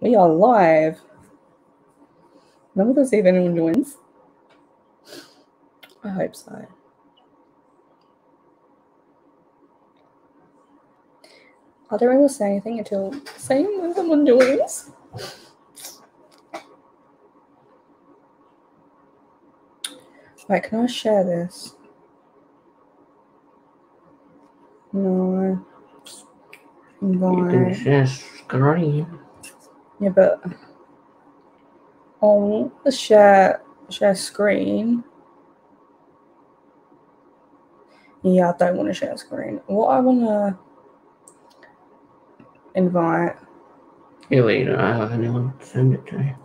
We are live. Now we're going to see if anyone joins. I hope so. I don't really say anything until saying when someone joins. Right, can I share this? No. You can share screen. Yeah, but on the share screen. Yeah, I don't want to share screen. What I want to invite. Yeah, wait, you don't have anyone to send it to.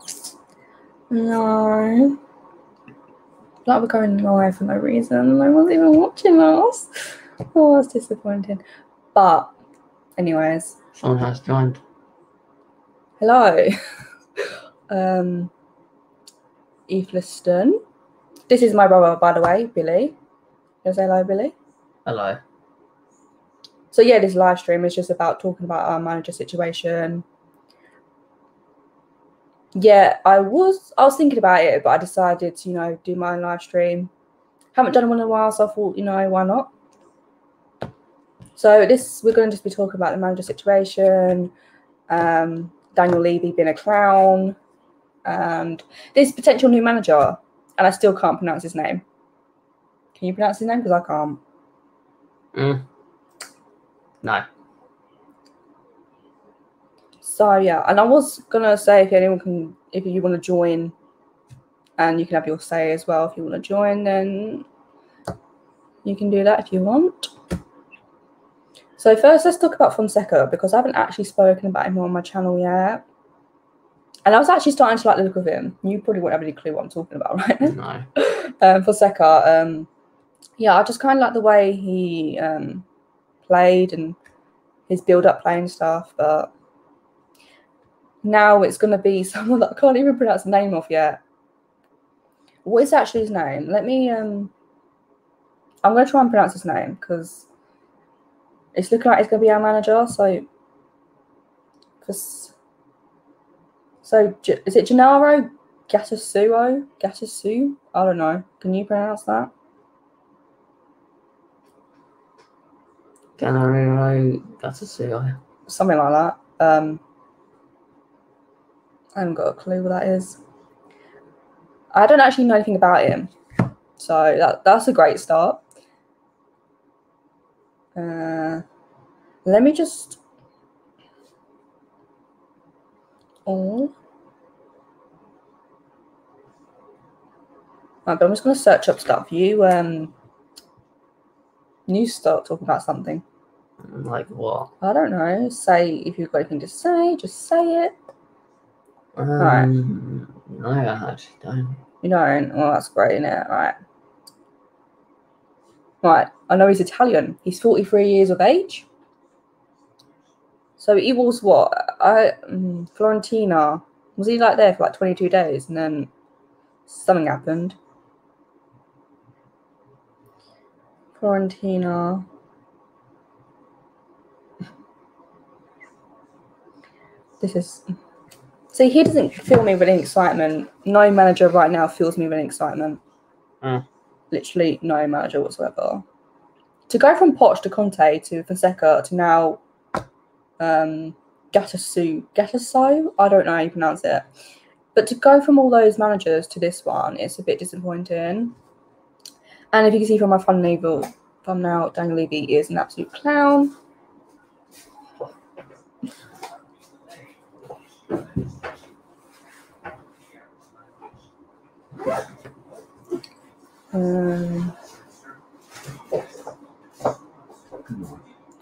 No. Like we're going live for no reason. No one's even watching us. Oh, that's disappointing. But, anyways. Someone has joined. Hello. Eve Liston. This is my brother, by the way, Billy. You say hello, Billy? Hello. So yeah, this live stream is just about talking about our manager situation. Yeah, I was thinking about it, but I decided to, do my own live stream. Haven't done one in a while, so I thought, why not? So we're going to just be talking about the manager situation, Daniel Levy being a clown, and this potential new manager, and I still can't pronounce his name. Can you pronounce his name? Because I can't. No. So yeah, and I was gonna say if you want to join, and you can have your say as well. If you want to join, then you can do that if you want. So first, let's talk about Fonseca, because I haven't actually spoken about him on my channel yet. And I was actually starting to like the look of him. You probably won't have any clue what I'm talking about, right? No. Fonseca, yeah, I just kind of like the way he played and his build-up play and stuff. But now it's going to be someone that I can't even pronounce the name of yet. What is actually his name? Let me, I'm going to try and pronounce his name because it's looking like he's going to be our manager. So is it Gennaro Gattuso? I don't know. Can you pronounce that? Gennaro Gattuso. Something like that. I haven't got a clue what that is. I don't actually know anything about him. So that's a great start. Let me just... Oh. Right, but I'm just going to search up stuff. You start talking about something. Like what? I don't know. Say, if you've got anything to say, just say it. Right. No, I actually don't. You don't? Well, that's great, isn't it? Right. I know he's Italian. He's 43 years of age. So he was what? Fiorentina. Was he like there for like 22 days and then something happened? Fiorentina. See, he doesn't fill me with any excitement. No manager right now fills me with any excitement. Literally no manager whatsoever. To go from Poch to Conte to Fonseca to now Gattuso, I don't know how you pronounce it. But to go from all those managers to this one, it's a bit disappointing. And if you can see from my thumbnail, Daniel Levy is an absolute clown.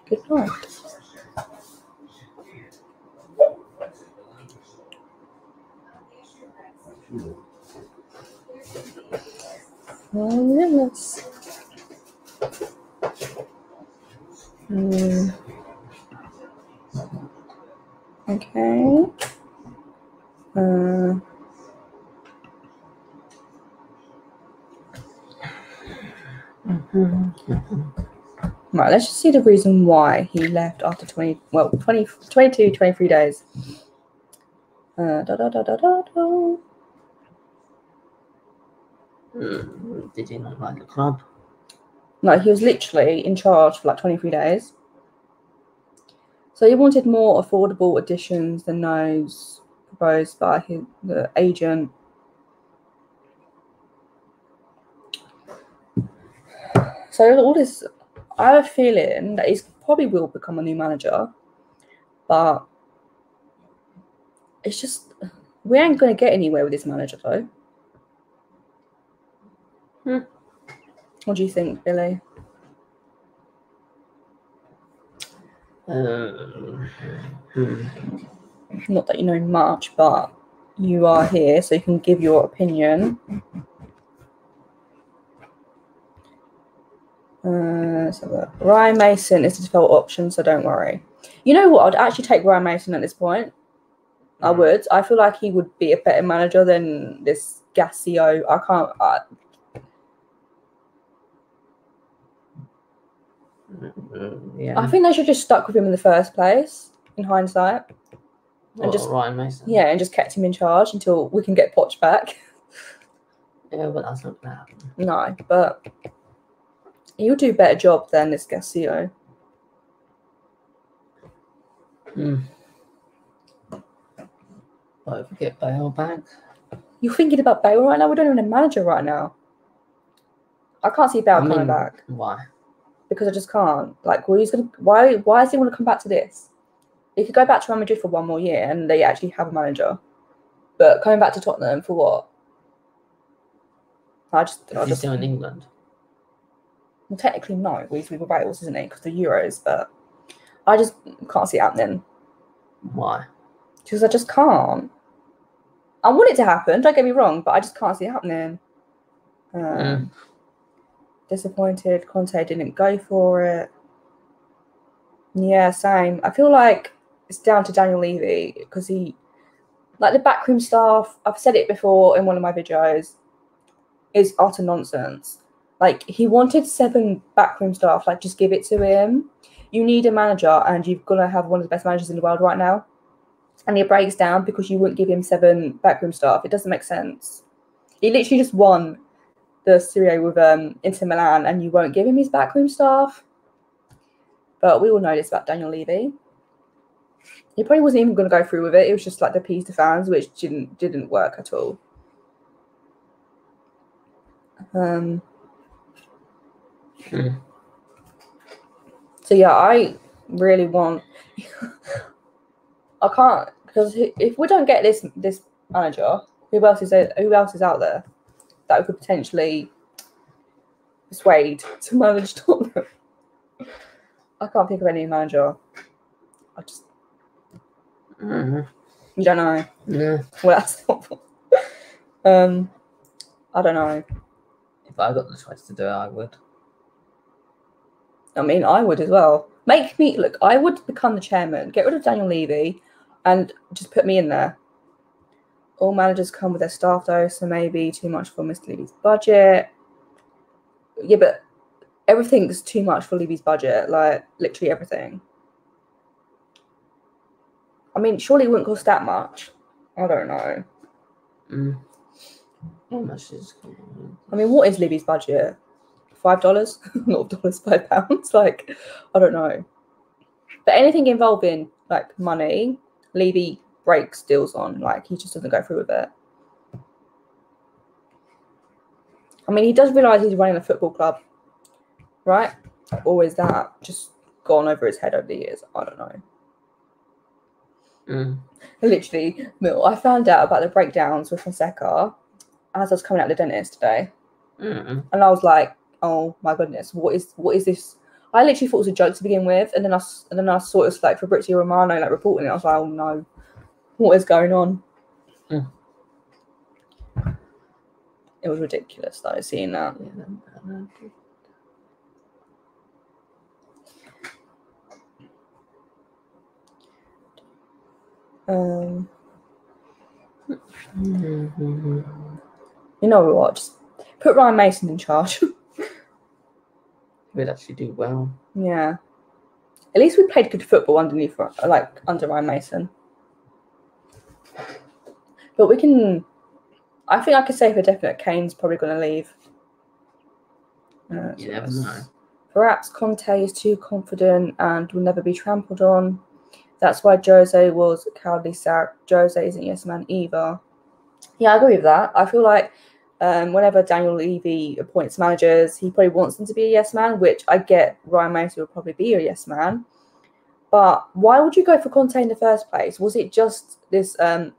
Good night. Yes. Okay. Right, let's just see the reason why he left after 23 days. Did he not like the club? No, he was literally in charge for like 23 days. So he wanted more affordable additions than those proposed by the agent. So all this, I have a feeling that he probably will become a new manager, but it's just, we ain't going to get anywhere with this manager though. What do you think, Billy? Not that you know much, but you are here, so you can give your opinion. So Ryan Mason is the default option, so don't worry. You know what? I'd actually take Ryan Mason at this point. I would. I feel like he would be a better manager than this Gattuso. I can't. Yeah. I think they should just stuck with him in the first place, in hindsight. And just Ryan Mason. Yeah, and just kept him in charge until we can get Poch back. Yeah, but that's not gonna happen. No, but he'll do a better job than this Gattuso. But if we get Bale back, You're thinking about Bale right now? We don't even have a manager right now. I can't see Bale coming back. Why? Because I just can't. Like, well, why does he want to come back to this? He could go back to Real Madrid for one more year and they actually have a manager. But coming back to Tottenham for what? Is he still in England? Well, technically no. He's with Wales, isn't he? Because the Euros. But I just can't see it happening. Why? Because I just can't. I want it to happen, don't get me wrong, but I just can't see it happening. Disappointed. Conte didn't go for it. Yeah, same. I feel like it's down to Daniel Levy because like the backroom staff, I've said it before in one of my videos, is utter nonsense. Like, he wanted 7 backroom staff, like, just give it to him. You need a manager and you've got to have one of the best managers in the world right now. And he breaks down because you wouldn't give him 7 backroom staff. It doesn't make sense. He literally just won the Serie A with Inter Milan and you won't give him his backroom staff. But we all know this about Daniel Levy. He probably wasn't even going to go through with it. It was just like to appease the fans, which didn't work at all. So yeah, I really want. I can't, because if we don't get this manager, who else is out there that we could potentially persuade to manage Tottenham? I can't think of any manager. I just. You don't know. Yeah. Well, that's not. I don't know. If I got the choice to do it, I would. I mean, I would as well. I would become the chairman, get rid of Daniel Levy, and just put me in there. All managers come with their staff, though, so maybe too much for Mr. Levy's budget. Yeah, but everything's too much for Levy's budget, like, literally everything. I mean, surely it wouldn't cost that much. I don't know. How much is... I mean, what is Levy's budget? $5? Not dollars, £5. Like, I don't know. But anything involving like money, Levy breaks deals on. Like, he just doesn't go through with it. I mean, he does realise he's running a football club, right? Or is that just gone over his head over the years? I don't know. Literally, I found out about the breakdowns with Fonseca as I was coming out of the dentist today. And I was like, oh my goodness, what is this? I literally thought it was a joke to begin with, and then I saw it was like Fabrizio Romano like reporting it. I was like, oh no, what is going on? It was ridiculous though, seeing that. You know what? Just put Ryan Mason in charge. We'd actually do well. Yeah. At least we played good football under Ryan Mason. But we can. I think I could say for definite Kane's probably going to leave. You never know. Perhaps Conte is too confident and will never be trampled on. That's why Jose was cowardly sacked. Jose isn't yes man either. Yeah, I agree with that. I feel like whenever Daniel Levy appoints managers, he probably wants them to be a yes man, which I get Ryan Mason will probably be a yes man. But why would you go for Conte in the first place? Was it just this a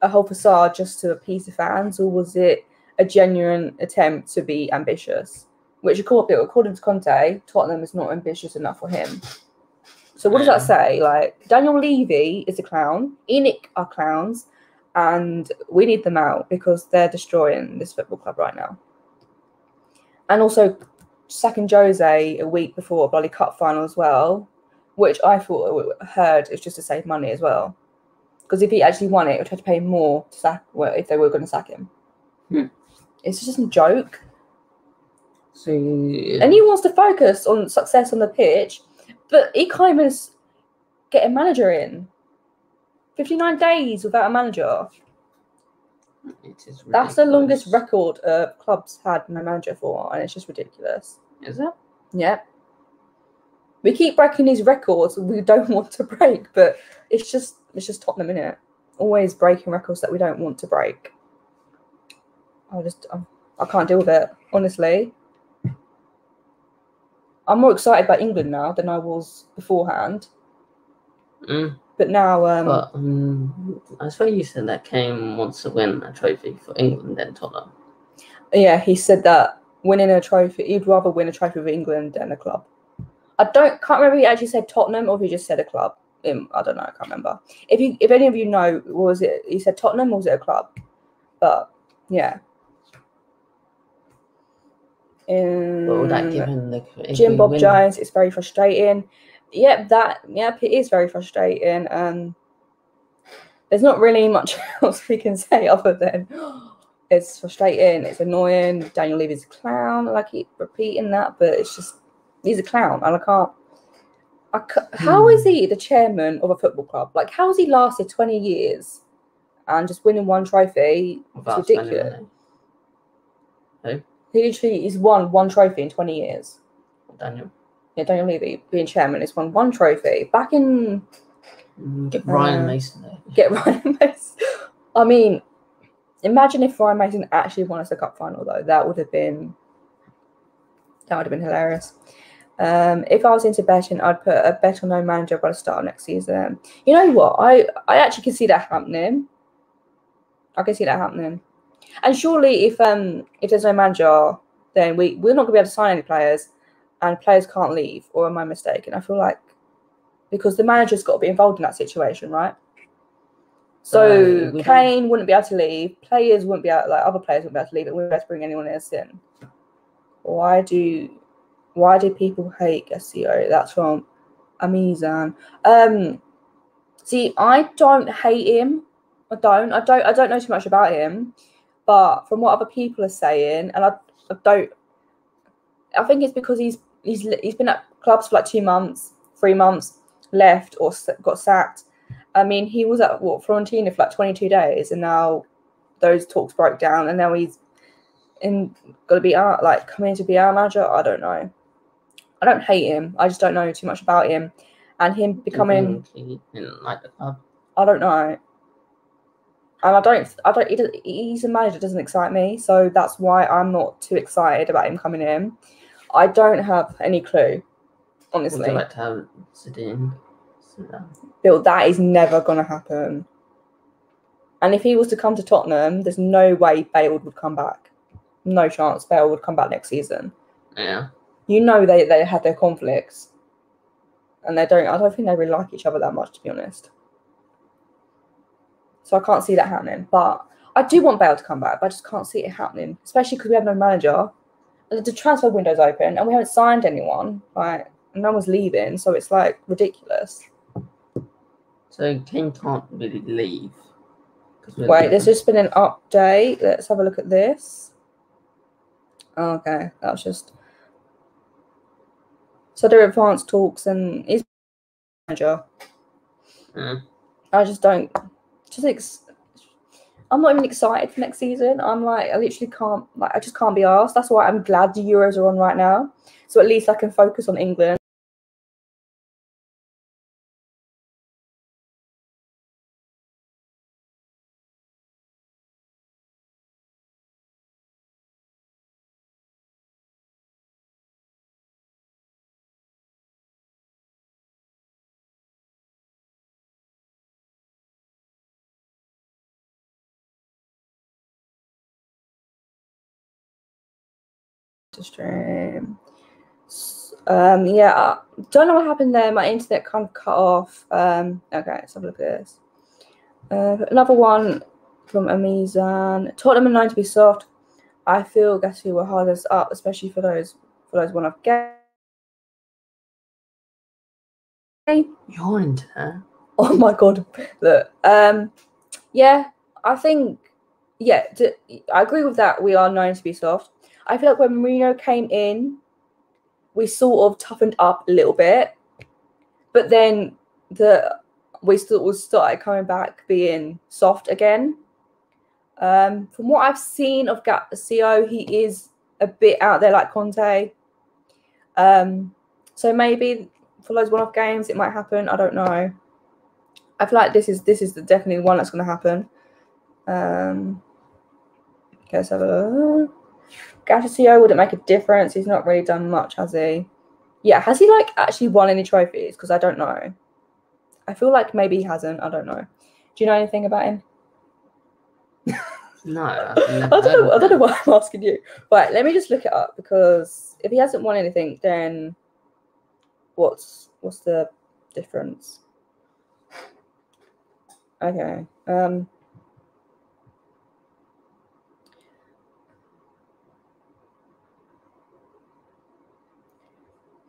whole facade just to appease the fans, or was it a genuine attempt to be ambitious? Which, according to Conte, Tottenham is not ambitious enough for him. So what does that say? Like, Daniel Levy is a clown, Enoch are clowns, and we need them out because they're destroying this football club right now. And also sacking Jose a week before a bloody cup final as well, which I heard is just to save money as well. Because if he actually won it, it would have to pay more to sack if they were going to sack him. It's just a joke. So, and he wants to focus on success on the pitch, but he can't even get a manager in. 59 days without a manager. That's the longest record clubs had no manager for, and it's just ridiculous. Is it? Yeah. We keep breaking these records we don't want to break, but it's just Tottenham, innit? Always breaking records that we don't want to break. I can't deal with it, honestly. I'm more excited about England now than I was beforehand. But now... I swear you said that Kane wants to win a trophy for England than Tottenham. Yeah, he said that winning a trophy, he'd rather win a trophy with England than a club. Can't remember if he actually said Tottenham or if he just said a club. I don't know, I can't remember. If any of you know, was it he said Tottenham or was it a club? But yeah. Well, that given the Jim Bob Jones, it's very frustrating. Yep, it is very frustrating. There's not really much else we can say other than it's frustrating, it's annoying. Daniel Levy's a clown. I keep repeating that, but it's just he's a clown, and I can't. How is he the chairman of a football club? Like, how has he lasted 20 years and just winning one trophy? It's ridiculous. Who? He literally he's won one trophy in 20 years. Daniel. Yeah, Daniel Levy being chairman has won one trophy back in. Get Ryan Mason there. Get Ryan Mason. I mean, imagine if Ryan Mason actually won us a cup final, though. That would have been hilarious. If I was into betting, I'd put a bet on no manager by the start of next season. You know what? I actually can see that happening. I can see that happening. And surely, if there's no manager, then we're not going to be able to sign any players, and players can't leave. Or am I mistaken? I feel like because the manager's got to be involved in that situation, right? So Kane wouldn't be able to leave. Players wouldn't be able, other players wouldn't be able to leave. It wouldn't be able to bring anyone else in. Why do people hate Gattuso? That's from Amizan. See, I don't hate him. I don't know too much about him, but from what other people are saying, and I think it's because he's been at clubs for like 2 months, 3 months, left or got sacked. I mean, he was at Fiorentina for like 22 days, and now those talks broke down, and now he's got to be coming in to be our manager. I don't know. I don't hate him. I just don't know too much about him, and him becoming. He didn't like the club. I don't know, and he's a manager that doesn't excite me, so that's why I'm not too excited about him coming in. I don't have any clue, honestly. Would you like to have Zidane? Bill, that is never going to happen. And if he was to come to Tottenham, there's no way Bale would come back. No chance Bale would come back next season. Yeah. You know they had their conflicts. And I don't think they really like each other that much, to be honest. So I can't see that happening. But I do want Bale to come back, but I just can't see it happening. Especially because we have no manager. And the transfer window's open and we haven't signed anyone. No one's leaving, so it's ridiculous. So Kane can't really leave. Wait, there's just been an update. Let's have a look at this. Okay, that was just. So there are advanced talks and he's manager. I just don't. I'm not even excited for next season. I'm like, I literally can't, like, I just can't be asked. That's why I'm glad the Euros are on right now. So at least I can focus on England. To stream. Yeah, I don't know what happened there. My internet kind of cut off. Okay, let's have a look at this. Another one from Amizan. Tottenham are known to be soft. I feel Gattuso will hold us up, especially for those one-off games. You're into that. Oh my god! Look, yeah, I think, yeah, I agree with that. We are known to be soft. I feel like when Mourinho came in, we sort of toughened up a little bit, but then we still started coming back being soft again. From what I've seen of Gattuso, he is a bit out there like Conte. So maybe for those one-off games, it might happen. I don't know. I feel like this is definitely one that's going to happen. Okay, so Gattuso wouldn't make a difference. He's not really done much, has he? Yeah, has he like actually won any trophies? Because I don't know. I feel like maybe he hasn't. I don't know. Do you know anything about him? No, I don't know why I'm asking you. Right, let me just look it up, because if he hasn't won anything, then what's the difference? Okay.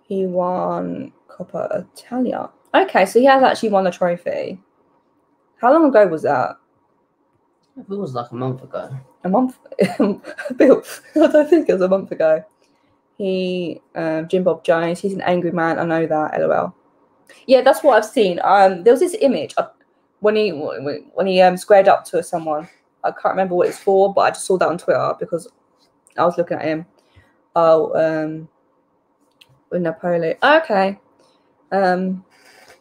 He won Coppa Italia. Okay, so he has actually won a trophy. How long ago was that? It was like a month ago. A month? Bill, I don't think it was a month ago. Jim Bob Jones, he's an angry man. I know that, LOL. Yeah, that's what I've seen. There was this image when he squared up to someone. I can't remember what it's for, but I just saw that on Twitter because I was looking at him. Oh, with Napoli. Okay. What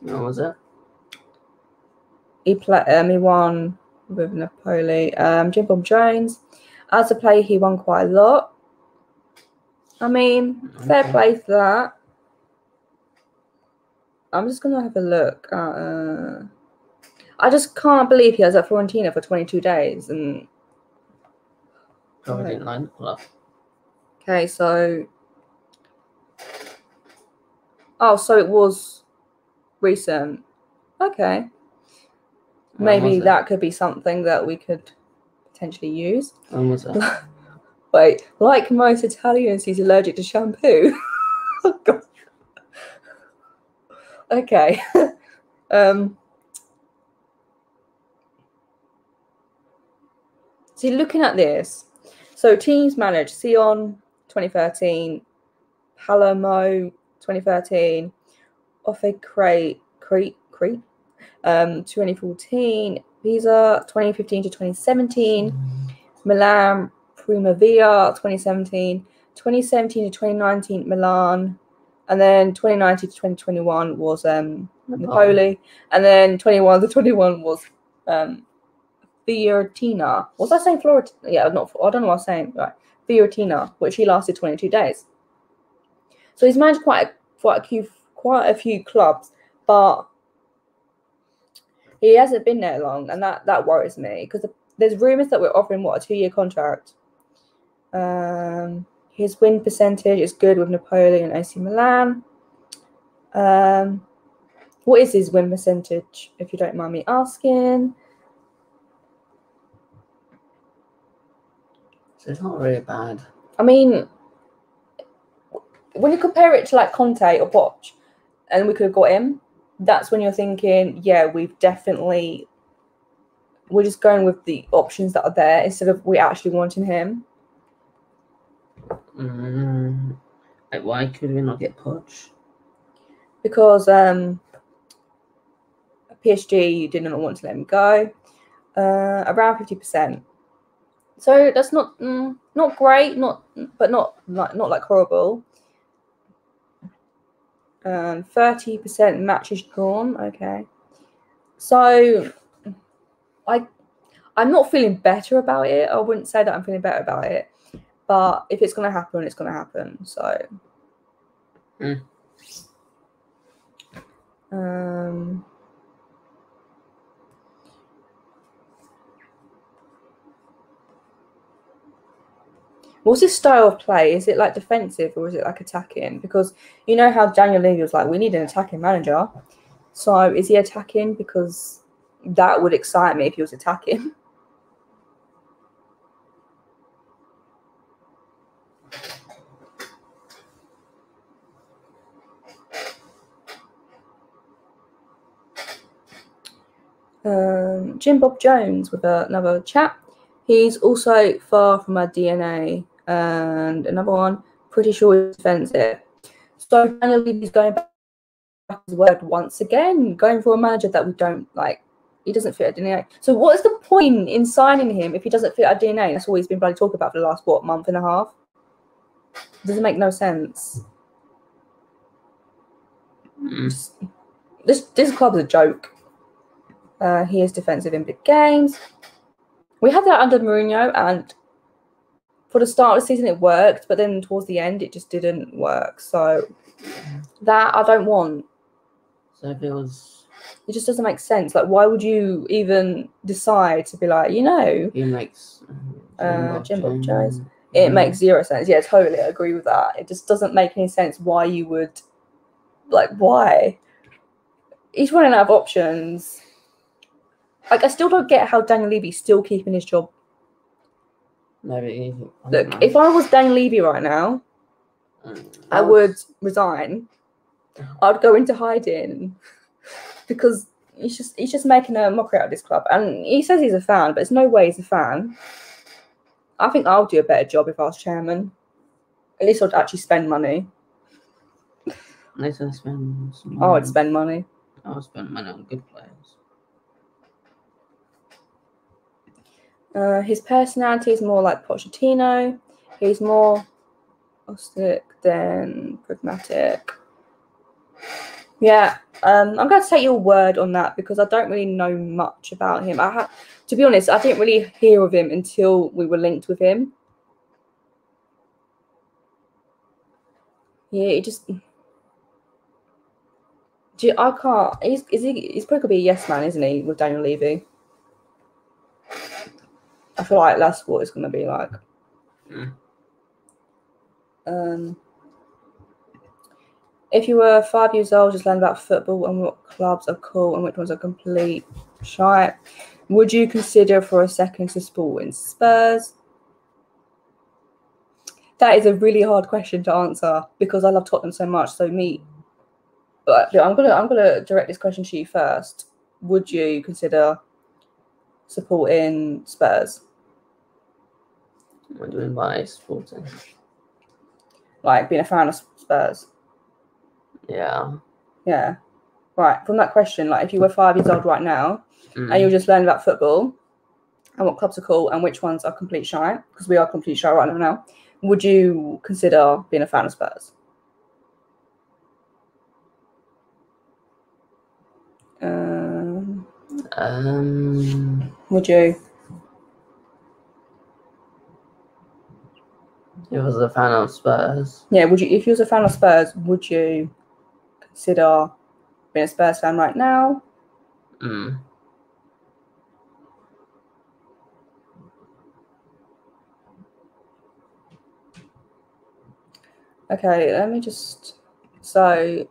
was it? He won with Napoli. Jim Bob Jones. As a player, he won quite a lot. I mean, fair play for that. I'm just gonna have a look. I just can't believe he was at Fiorentina for 22 days. And Probably didn't like the club. okay, so so it was recent. Okay, maybe that could be something that we could potentially use. When was it? Wait, like most Italians, he's allergic to shampoo. Oh god. Okay. So looking at this, so teams managed Sion 2013, Palermo 2013, Offe Crete 2014, Pisa 2015 to 2017, Milan Primavera 2017, 2017 to 2019 Milan, and then 2019 to 2021 was Napoli, and then 21 to 21 was Fiorentina. Was I saying Florida? Yeah, not. I don't know what I was saying. Right, Fiorentina, which he lasted 22 days. So he's managed quite a few clubs, but he hasn't been there long, and that worries me because there's rumours that we're offering a 2-year contract. His win percentage is good with Napoli and AC Milan. What is his win percentage, if you don't mind me asking? So it's not really bad. I mean, when you compare it to like Conte or Poch, and we could have got him, that's when you're thinking, yeah, we're just going with the options that are there instead of we actually wanting him. Why could we not get Poch? Because PSG didn't want to let him go. Around 50%. So that's not great, but not like horrible. 30% matches drawn. Okay, so I'm not feeling better about it. I wouldn't say that I'm feeling better about it, but if it's gonna happen, it's gonna happen. So, what's his style of play? Is it like defensive or is it like attacking? Because you know how Daniel Levy was like, we need an attacking manager. So is he attacking? Because that would excite me if he was attacking. Jim Bob Jones with another chat. He's also far from our DNA. And another one, pretty sure he's defensive. So Daniel Levy's going back to his word once again, going for a manager that we don't like. He doesn't fit our DNA. So what is the point in signing him if he doesn't fit our DNA? That's all he's been bloody talking about for the last, month and a half? Doesn't make no sense. This club's a joke. He is defensive in big games. We had that under Mourinho, and for the start of the season it worked, but then towards the end it just didn't work. So that I don't want. So if it just doesn't make sense. Like, why would you even decide to be like, he makes Jim Bob Jones? It makes zero sense. Yeah, totally, I agree with that. It just doesn't make any sense why you would, why? He's running out of options. Like, I still don't get how Daniel Levy's still keeping his job. Maybe. Look, if I was Daniel Levy right now, I would resign. I'd go into hiding because he's just making a mockery out of this club. And he says he's a fan, but there's no way he's a fan. I think I'll do a better job if I was chairman. At least I'd actually spend money. At least I'd spend some money. I would spend money. I would spend money on good players. His personality is more like Pochettino. He's more austere than pragmatic. Yeah, I'm going to take your word on that because I don't really know much about him. To be honest, I didn't really hear of him until we were linked with him. Yeah, it just... I can't... He's probably going to be a yes man, isn't he, with Daniel Levy? I feel like that's what it's going to be like. If you were 5 years old, just learn about football and what clubs are cool and which ones are complete shite, would you consider for a second to support in Spurs? That is a really hard question to answer because I love Tottenham so much. But I'm gonna direct this question to you first. Would you consider supporting Spurs? What do you mean by supporting? Like being a fan of Spurs? Yeah. Yeah. Right. From that question, like if you were 5 years old right now and you were just learning about football and what clubs are cool and which ones are complete shite, because we are complete shite right now, would you consider being a fan of Spurs? Would you? If I was a fan of Spurs. Yeah, would you? If you was a fan of Spurs, would you consider being a Spurs fan right now? Okay, let me just... So,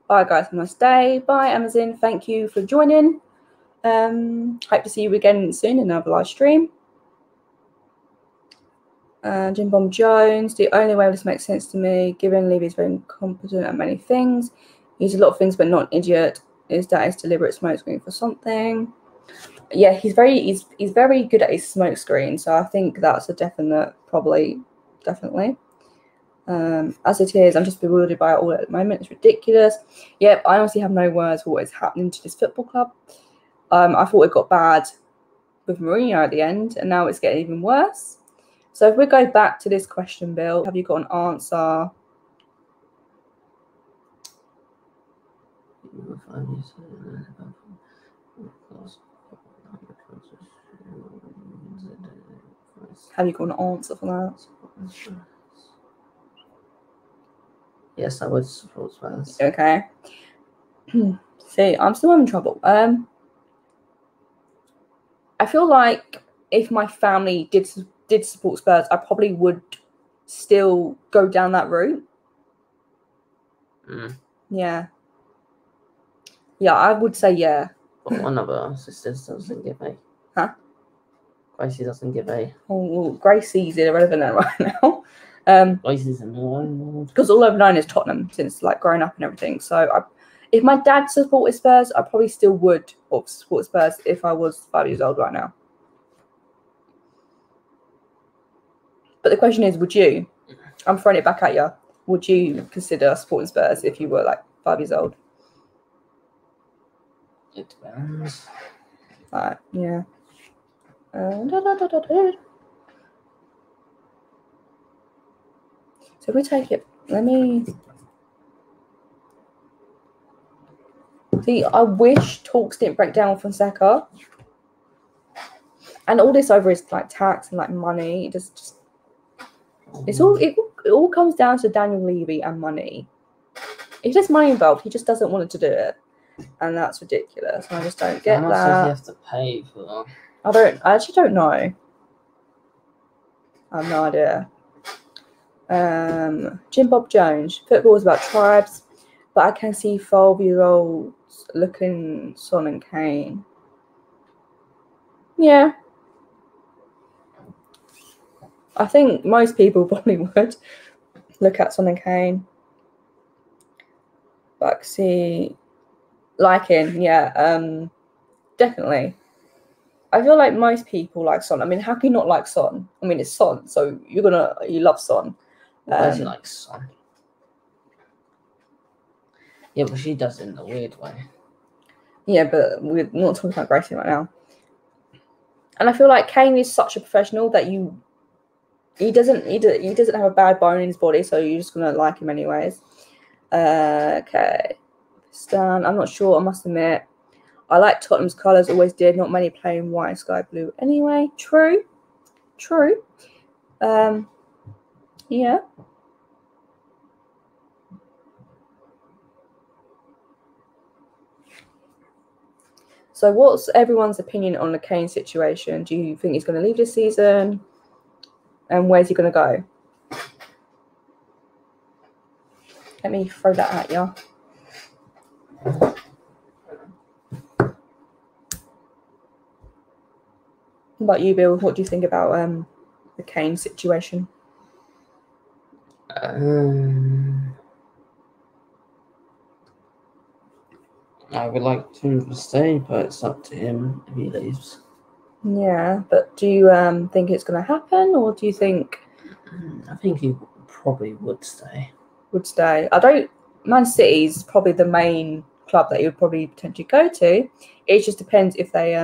bye guys, have a nice day. Bye Amazon, thank you for joining. Hope to see you again soon in another live stream. Jim Bomb Jones, the only way this makes sense to me, given Levy is very incompetent at many things. He's a lot of things but not an idiot. Is that his deliberate smoke screen for something? Yeah, he's very good at his smoke screen, so I think that's a definite, definitely. As it is, I'm just bewildered by it all at the moment. It's ridiculous. Yep, I honestly have no words for what is happening to this football club. I thought it got bad with Mourinho at the end, and now it's getting even worse. So if we go back to this question, Bill, have you got an answer? Have you got an answer for that? Yes, I would support Spurs. Okay. See, I'm still having trouble. I feel like if my family did support Spurs, I probably would still go down that route. Yeah. Yeah, I would say yeah. But one of our sisters doesn't give a. Huh? Gracie doesn't give a. Oh, well, Gracie's irrelevant right now. Gracie's in the world. Because all I've known is Tottenham since like growing up and everything. So if my dad supported Spurs, I probably still would support Spurs if I was 5 years old right now. But the question is, would you? I'm throwing it back at you. Would you consider supporting Spurs if you were like 5 years old? It depends. Yeah. So if we take it, let me see. I wish talks didn't break down with Fonseca, and all this over is like tax and like money. It all comes down to Daniel Levy and money. If there's money involved, he just doesn't want to do it, and that's ridiculous. I just don't get that. How much does he have to pay for that? I actually don't know. I have no idea. Jim Bob Jones. Football is about tribes, but I can see 12-year-olds looking Son and Kane. Yeah. I think most people probably would look at Son and Kane. But see, liking, yeah, definitely. I feel like most people like Son. I mean, how can you not like Son? I mean, it's Son, so you love Son. Why does he like Son? Yeah, but she does it in a weird way. Yeah, but we're not talking about Gracie right now. And I feel like Kane is such a professional that he doesn't have a bad bone in his body, so you're just gonna like him anyways. Okay, Stan. I'm not sure. I must admit, I like Tottenham's colours. Always did. Not many playing white and sky blue. Anyway, true. Yeah. So what's everyone's opinion on the Kane situation? Do you think he's going to leave this season? And where's he going to go? Let me throw that at you. What about you, Bill? What do you think about the Kane situation? I would like him to stay, but it's up to him if he leaves. Yeah, but do you think it's going to happen, or do you think? I think he probably would stay. Man City's probably the main club that he would probably potentially go to. It just depends if they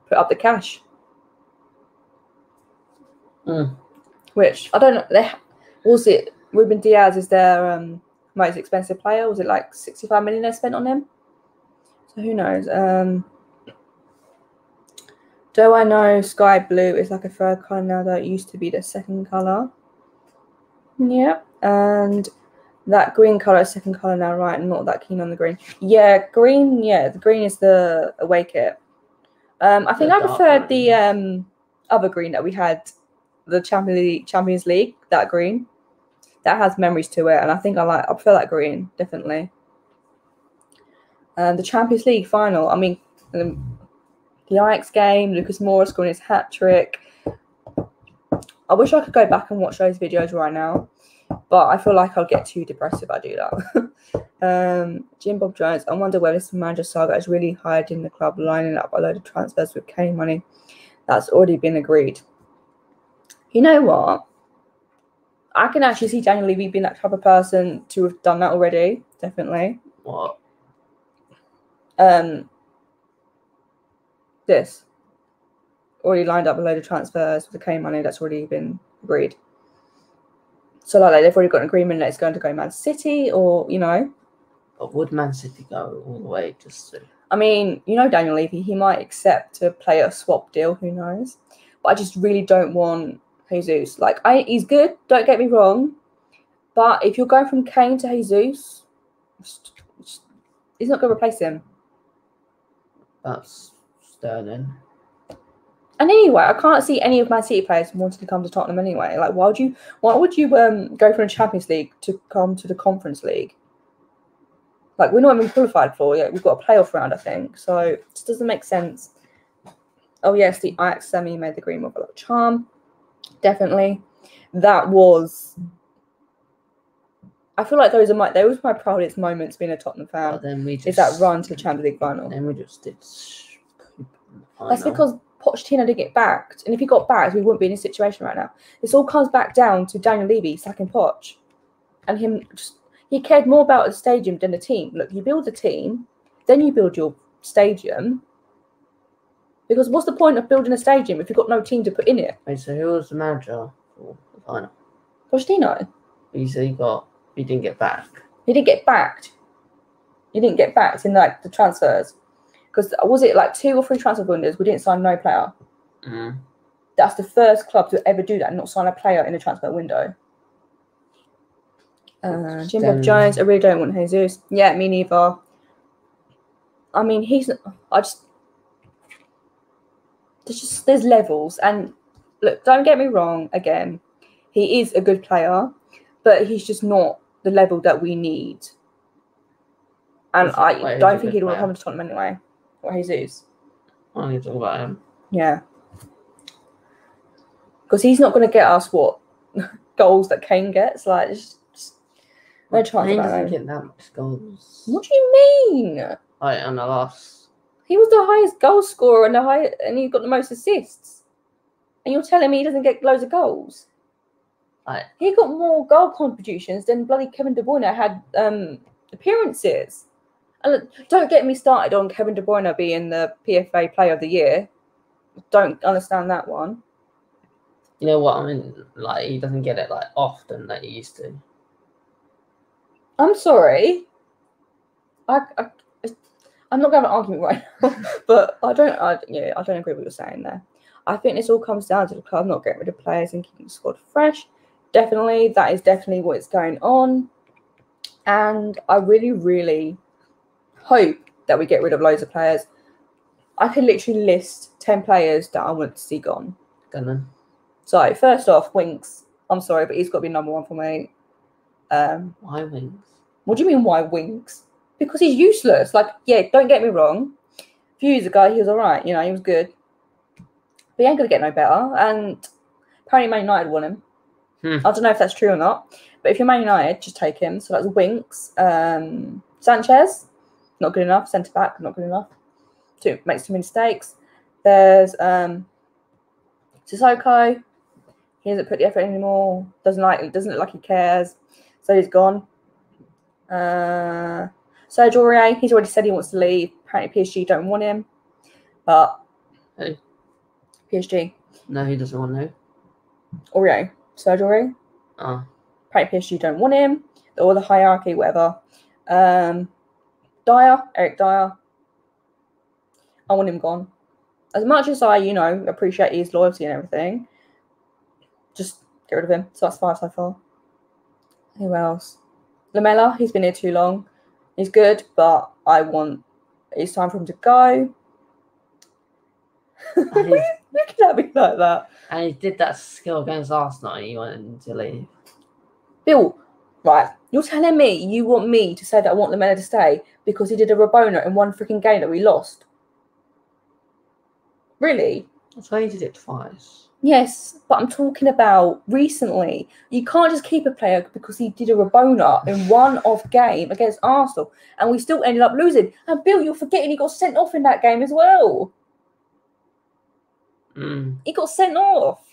put up the cash. Which I don't know. Was it Ruben Diaz is their most expensive player? Was it like 65 million they spent on him? So who knows? Do I know sky blue is like a third colour now that it used to be the second colour? Yeah, and that green colour is second colour now, right? I'm not that keen on the green. Yeah, green. Yeah, the green is the away kit. I think I preferred the other green that we had, the Champions League. That green, that has memories to it, and I think I prefer that green definitely. The Champions League final. I mean, the Ajax game, Lucas Moura scoring his hat trick. I wish I could go back and watch those videos right now, but I feel like I'll get too depressed if I do that. Jim Bob Jones. I wonder whether this manager saga is really hiding the club, lining up a load of transfers with Kane money that's already been agreed. You know what? I can actually see Daniel Levy being that type of person to have done that already. Definitely. What? This. already lined up a load of transfers with the Kane money that's already been agreed. So like they've already got an agreement that it's going to go Man City, or But would Man City go all the way just to? I mean, Daniel Levy, he might accept a player swap deal. Who knows? But I just really don't want Jesus. Like he's good. Don't get me wrong. But if you're going from Kane to Jesus, he's not going to replace him. That's Sterling. And anyway, I can't see any of Man City players wanting to come to Tottenham anyway. Like, why would you go from the Champions League to come to the Conference League? Like, we're not even qualified for it. We've got a playoff round, I think. So it just doesn't make sense. Oh yes, the Ajax semi made the green with a lot of charm. Definitely, that was. I feel like those are my proudest moments being a Tottenham fan. But then is that run to the Champions League final? Then we just did. That's because Pochettino didn't get backed, and if he got backed, we wouldn't be in this situation right now. This all comes back down to Daniel Levy sacking Poch, and him he cared more about the stadium than the team. Look, you build a team, then you build your stadium. Because what's the point of building a stadium if you've got no team to put in it? Wait, so who was the manager for the final? Pochettino. He said he didn't get back. He didn't get backed. He didn't get backed in like the transfers. Because was it like 2 or 3 transfer windows? We didn't sign no player. Mm. That's the first club to ever do that and not sign a player in a transfer window. Jimbo Jones, I really don't want Jesus. Yeah, me neither. I mean, there's levels, and look, don't get me wrong. Again, he is a good player, but he's just not the level that we need. And I don't think he'd want to come to Tottenham anyway. Or Jesus. I need to talk about him. Yeah, because he's not going to get us what goals that Kane gets. Like, just no chance. Kane doesn't get that much goals. What do you mean? And the last. He was the highest goal scorer and he got the most assists. And you're telling me he doesn't get loads of goals? He got more goal contributions than bloody Kevin De Bruyne had appearances. And don't get me started on Kevin De Bruyne being the PFA Player of the Year. Don't understand that one. You know what I mean? Like, he doesn't get it like often like he used to. I'm sorry. I'm not going to have an argument right now, but I don't agree with what you're saying there. I think this all comes down to the club not getting rid of players and keeping the squad fresh. Definitely, that is definitely what is going on. And I really, really hope that we get rid of loads of players. I could literally list 10 players that I want to see gone. Gunman. So, first off, Winks. I'm sorry, but he's got to be number 1 for me. Why Winks? What do you mean, why Winks? Because he's useless. Like, yeah, don't get me wrong. A few years ago, he was all right. He was good. But he ain't going to get no better. And apparently Man United won him. I don't know if that's true or not. But if you're Man United, just take him. So that's Winks. Sanchez, not good enough. Centre-back, not good enough. Makes too many mistakes. There's Sissoko. He hasn't put the effort anymore. Doesn't look like he cares. So he's gone. Sergio Aurier, he's already said he wants to leave. Apparently PSG don't want him. But Who? PSG. No, he doesn't want to. Aurier. Sergio Aurier. Oh. Apparently PSG don't want him. Or the hierarchy, whatever. Eric Dyer. I want him gone. As much as I, appreciate his loyalty and everything, just get rid of him. So that's 5 so far. Who else? Lamella, he's been here too long. He's good, but it's time for him to go. Look at me like that. And he did that skill against Arsenal and he wanted to leave. Bill, right, you're telling me you want me to say that I want Lamella to stay because he did a Rabona in one freaking game that we lost? Really? That's why he did it twice. Yes, but I'm talking about recently. You can't just keep a player because he did a Rabona in one-off game against Arsenal and we still ended up losing. And Bill, you're forgetting he got sent off in that game as well. He got sent off.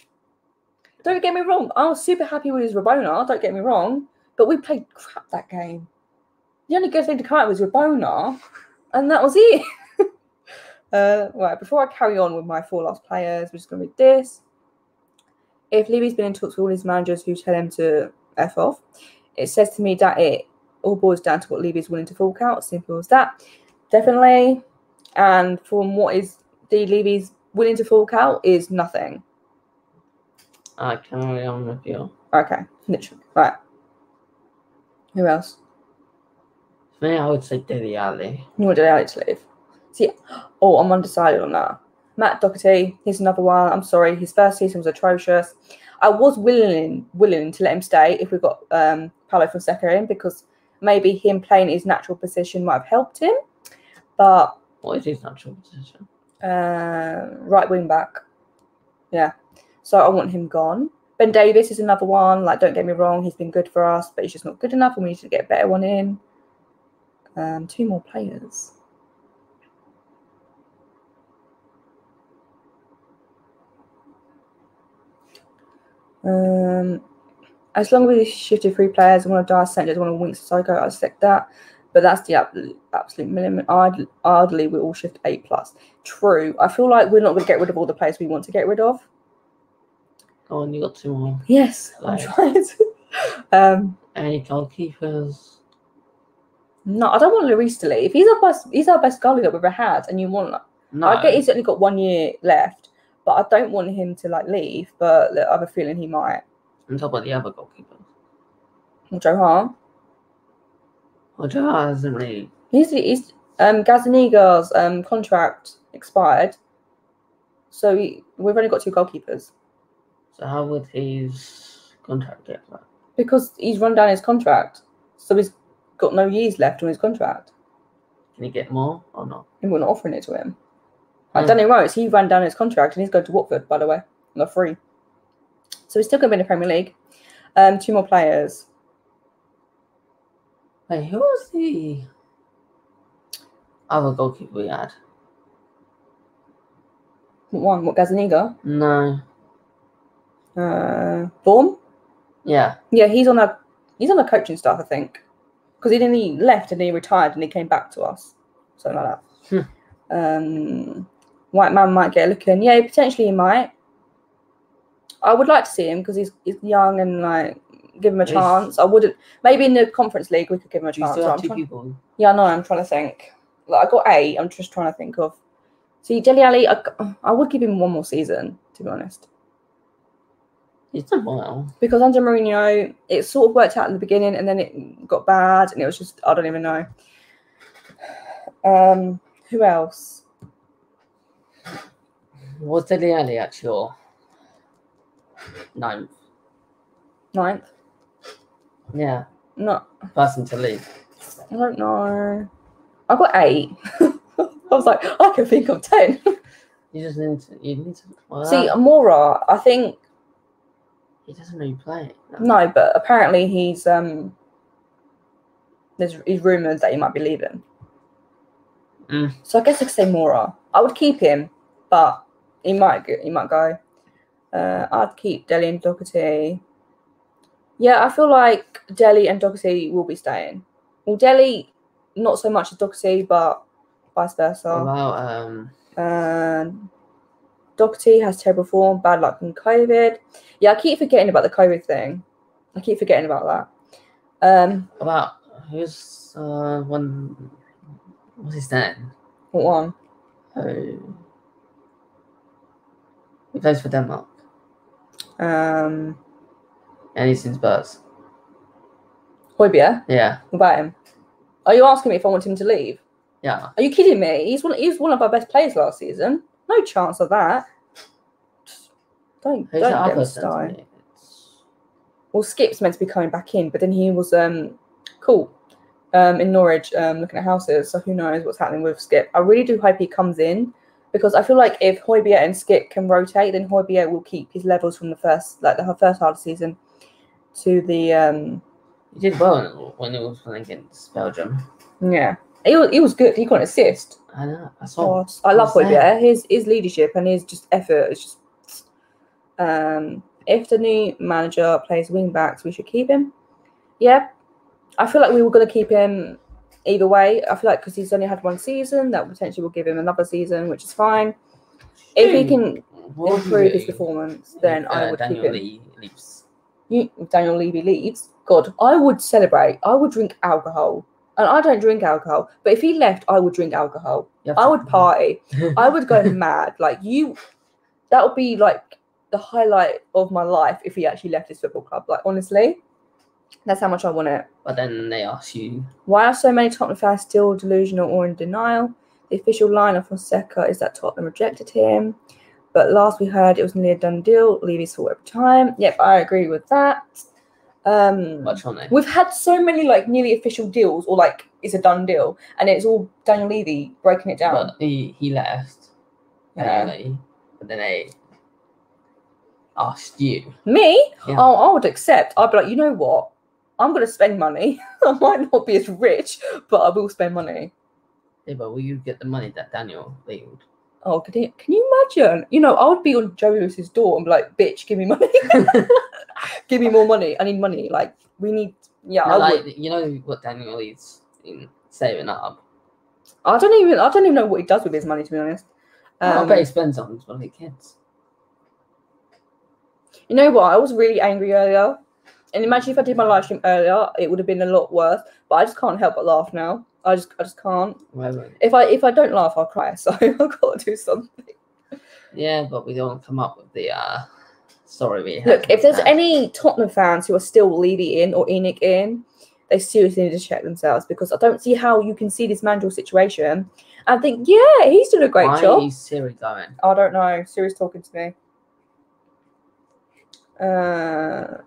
Don't get me wrong. I was super happy with his Rabona. Don't get me wrong. But we played crap that game. The only good thing to come out was Rabona. And that was it. Right, before I carry on with my 4 last players, we're just going to read this. If Levy's been in talks with all his managers who tell him to F off, it says to me that it all boils down to what Levy's willing to fork out. Simple as that. Definitely. And from what is the Levy's willing to fork out is nothing. I carry on with you. Okay, literally. Right. Who else? For me, I would say Dele Alli. You want Dele Alli to leave? See, I'm undecided on that. Matt Doherty, he's another one. I'm sorry, his first season was atrocious. I was willing to let him stay if we got Paulo Fonseca in, because maybe him playing his natural position might have helped him. But what is his natural position? Right wing back. Yeah. So I want him gone. Ben Davies is another one. Like, don't get me wrong, he's been good for us, but he's just not good enough, and we need to get a better one in. 2 more players. As long as we shifted 3 players, I want to dissect it, I want to wink Sissoko, I accept that. But that's the absolute minimum. Ideally, we all shift 8+. True. I feel like we're not going to get rid of all the players we want to get rid of. Oh, and you got 2 more. Yes, I'm trying to. Any goalkeepers? No, I don't want Lloris to leave. He's our best goalie that we've ever had, and you want. No. I get he's only got 1 year left, but I don't want him to leave. But I have a feeling he might. And talk about the other goalkeepers. Joe Hart. Well, Joe Hart hasn't really. He's Gazaniga's contract expired, so we've only got 2 goalkeepers. So how would his contract get back? Because he's run down his contract, so he's got no years left on his contract. Can he get more or not? And we're not offering it to him. Danny Rose, he ran down his contract and he's going to Watford, by the way, not free. So he's still going to be in the Premier League. 2 more players. Wait, who was the other goalkeeper we had? What Gazaniga? No. Baum? Yeah. Yeah, he's on a coaching staff, I think. Because he left and he retired and he came back to us. Something like that. White man might get a look in. Yeah, potentially he might. I would like to see him because he's young and give him a chance. I wouldn't. Maybe in the Conference League we could give him a chance. You still have 2 people. Yeah, no, I'm trying to think. I got 8. I'm just trying to think of. See, Dele Alli, I would give him 1 more season, to be honest. He's done well. Because under Mourinho, it sort of worked out in the beginning and then it got bad and it was just, I don't even know. Who else? Was Dele Alli at your 9th? 9th? Yeah. No. Person to leave. I don't know. I got 8. I was like, I can think of 10. You need to. Well, see, Mora, I think. He doesn't really play. No, but apparently he's there's rumours that he might be leaving. So I guess I could say Mora. I would keep him, but he might go. I'd keep Dele and Doherty. Yeah, I feel like Dele and Doherty will be staying. Well, Dele, not so much as Doherty, but vice versa. What about Doherty has terrible form, bad luck from COVID. Yeah, I keep forgetting about the COVID thing. I keep forgetting about that. About who's one? What's his name? What one? He plays for Denmark. And he's in Spurs. Højbjerg? Yeah. What about him? Are you asking me if I want him to leave? Yeah. Are you kidding me? He's one of our best players last season. No chance of that. Don't get me started. Well, Skip's meant to be coming back in, but then he was cool in Norwich looking at houses. So who knows what's happening with Skip? I really do hope he comes in because I feel like if Højbjerg and Skip can rotate, then Højbjerg will keep his levels from the first half of the season to the. He did well when he was playing against Belgium. Yeah, he was good. He got an assist. I know. I saw. I love Højbjerg. His leadership and his just effort is just. If the new manager plays wing backs, we should keep him. Yeah, I feel like we were going to keep him either way. I feel like because he's only had one season, that potentially will give him another season, which is fine. If he can improve his performance, then I would keep him. If Daniel Levy leaves, God, I would celebrate. I would drink alcohol. And I don't drink alcohol, but if he left, I would drink alcohol. I would party. I would go mad. Like that would be like the highlight of my life if he actually left his football club. Like, honestly, that's how much I want it. But then they ask you, why are so many Tottenham fans still delusional or in denial? The official line of Fonseca is that Tottenham rejected him. But last we heard, it was nearly a done deal. Levy's fault every time. Yep, I agree with that. We've had so many like nearly official deals, or like it's a done deal, and it's all Daniel Levy breaking it down. But he left. Anyway, but then they asked you. Me? Yeah. Oh, I would accept. I'd be like, you know what? I'm going to spend money. I might not be as rich, but I will spend money. Yeah, but will you get the money that Daniel leaved? Oh, can you imagine? You know, I would be on Joe Lewis's door and be like, bitch, give me money. Give me more money. I need money. Like, we need... Yeah, no, like, you know what Daniel is in saving up? I don't even know what he does with his money, to be honest. I bet he spends on his bloody kids. You know what? I was really angry earlier. And imagine if I did my live stream earlier, it would have been a lot worse. But I just can't help but laugh now. I just can't. Right. If I don't laugh, I'll cry. So I've got to do something. Yeah, but we don't come up with the story we have. Look, if there's any Tottenham fans who are still Levy in or Enoch in, they seriously need to check themselves, because I don't see how you can see this managerial situation and think, yeah, he's doing a great job. Why is Siri going? I don't know. Siri's talking to me.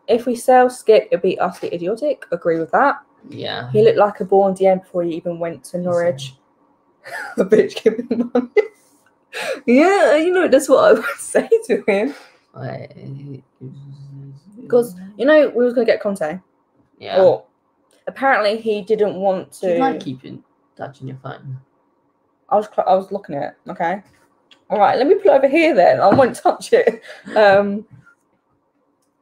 If we sell Skip, it'll be utterly idiotic. Agree with that. Yeah. He looked like a born DM before he even went to Norwich. A bitch, give him money. Yeah, you know, that's what I would say to him. Because, you know, we was going to get Conte. Yeah. Or apparently he didn't want to... Do you like keeping touching your phone? I was looking at it, okay? All right, let me put it over here then. I won't touch it.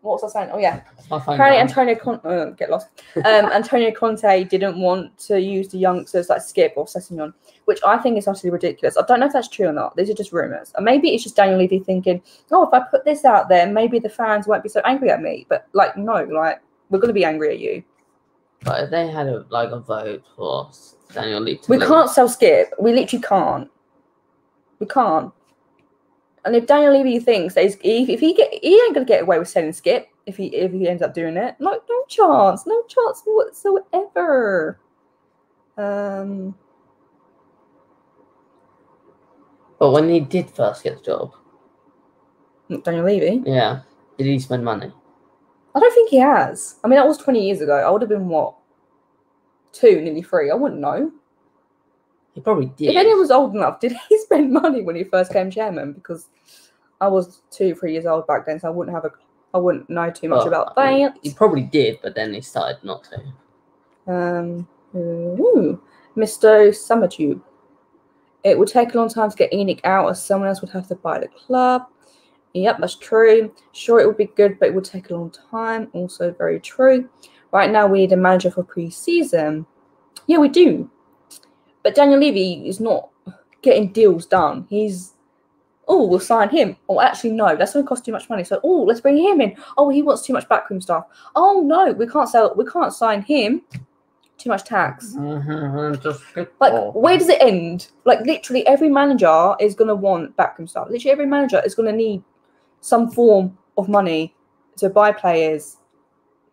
What was I saying? Oh, yeah. Apparently Antonio Conte... get lost. Antonio Conte didn't want to use the youngsters like Skip or Sessegnon, which I think is utterly ridiculous. I don't know if that's true or not. These are just rumours. And maybe it's just Daniel Levy thinking, oh, if I put this out there, maybe the fans won't be so angry at me. But, like, no, like, we're going to be angry at you. But if they had a vote for Daniel Levy to leave, can't sell Skip. We literally can't. We can't. And if Daniel Levy thinks that he ain't gonna get away with selling Skip if he ends up doing it, no chance whatsoever. But when he did first get the job, Daniel Levy, yeah, did he spend money? I don't think he has. I mean, that was 20 years ago. I would have been what, 2, nearly 3. I wouldn't know. He probably did. If anyone was old enough, did he spend money when he first came chairman? Because I was 2, 3 years old back then, so I wouldn't know too much about that. He probably did, but then he started not to. Mr. Summertube. It would take a long time to get Enoch out, as someone else would have to buy the club. Yep, that's true. Sure, it would be good, but it would take a long time. Also very true. Right now, we need a manager for pre-season. Yeah, we do. But Daniel Levy is not getting deals done. He's, we'll sign him. Oh, actually, no, that's going to cost too much money. So, let's bring him in. Oh, he wants too much backroom stuff. Oh, no, we can't sign him. Too much tax. Like, where does it end? Like, literally every manager is going to want backroom stuff. Literally every manager is going to need some form of money to buy players.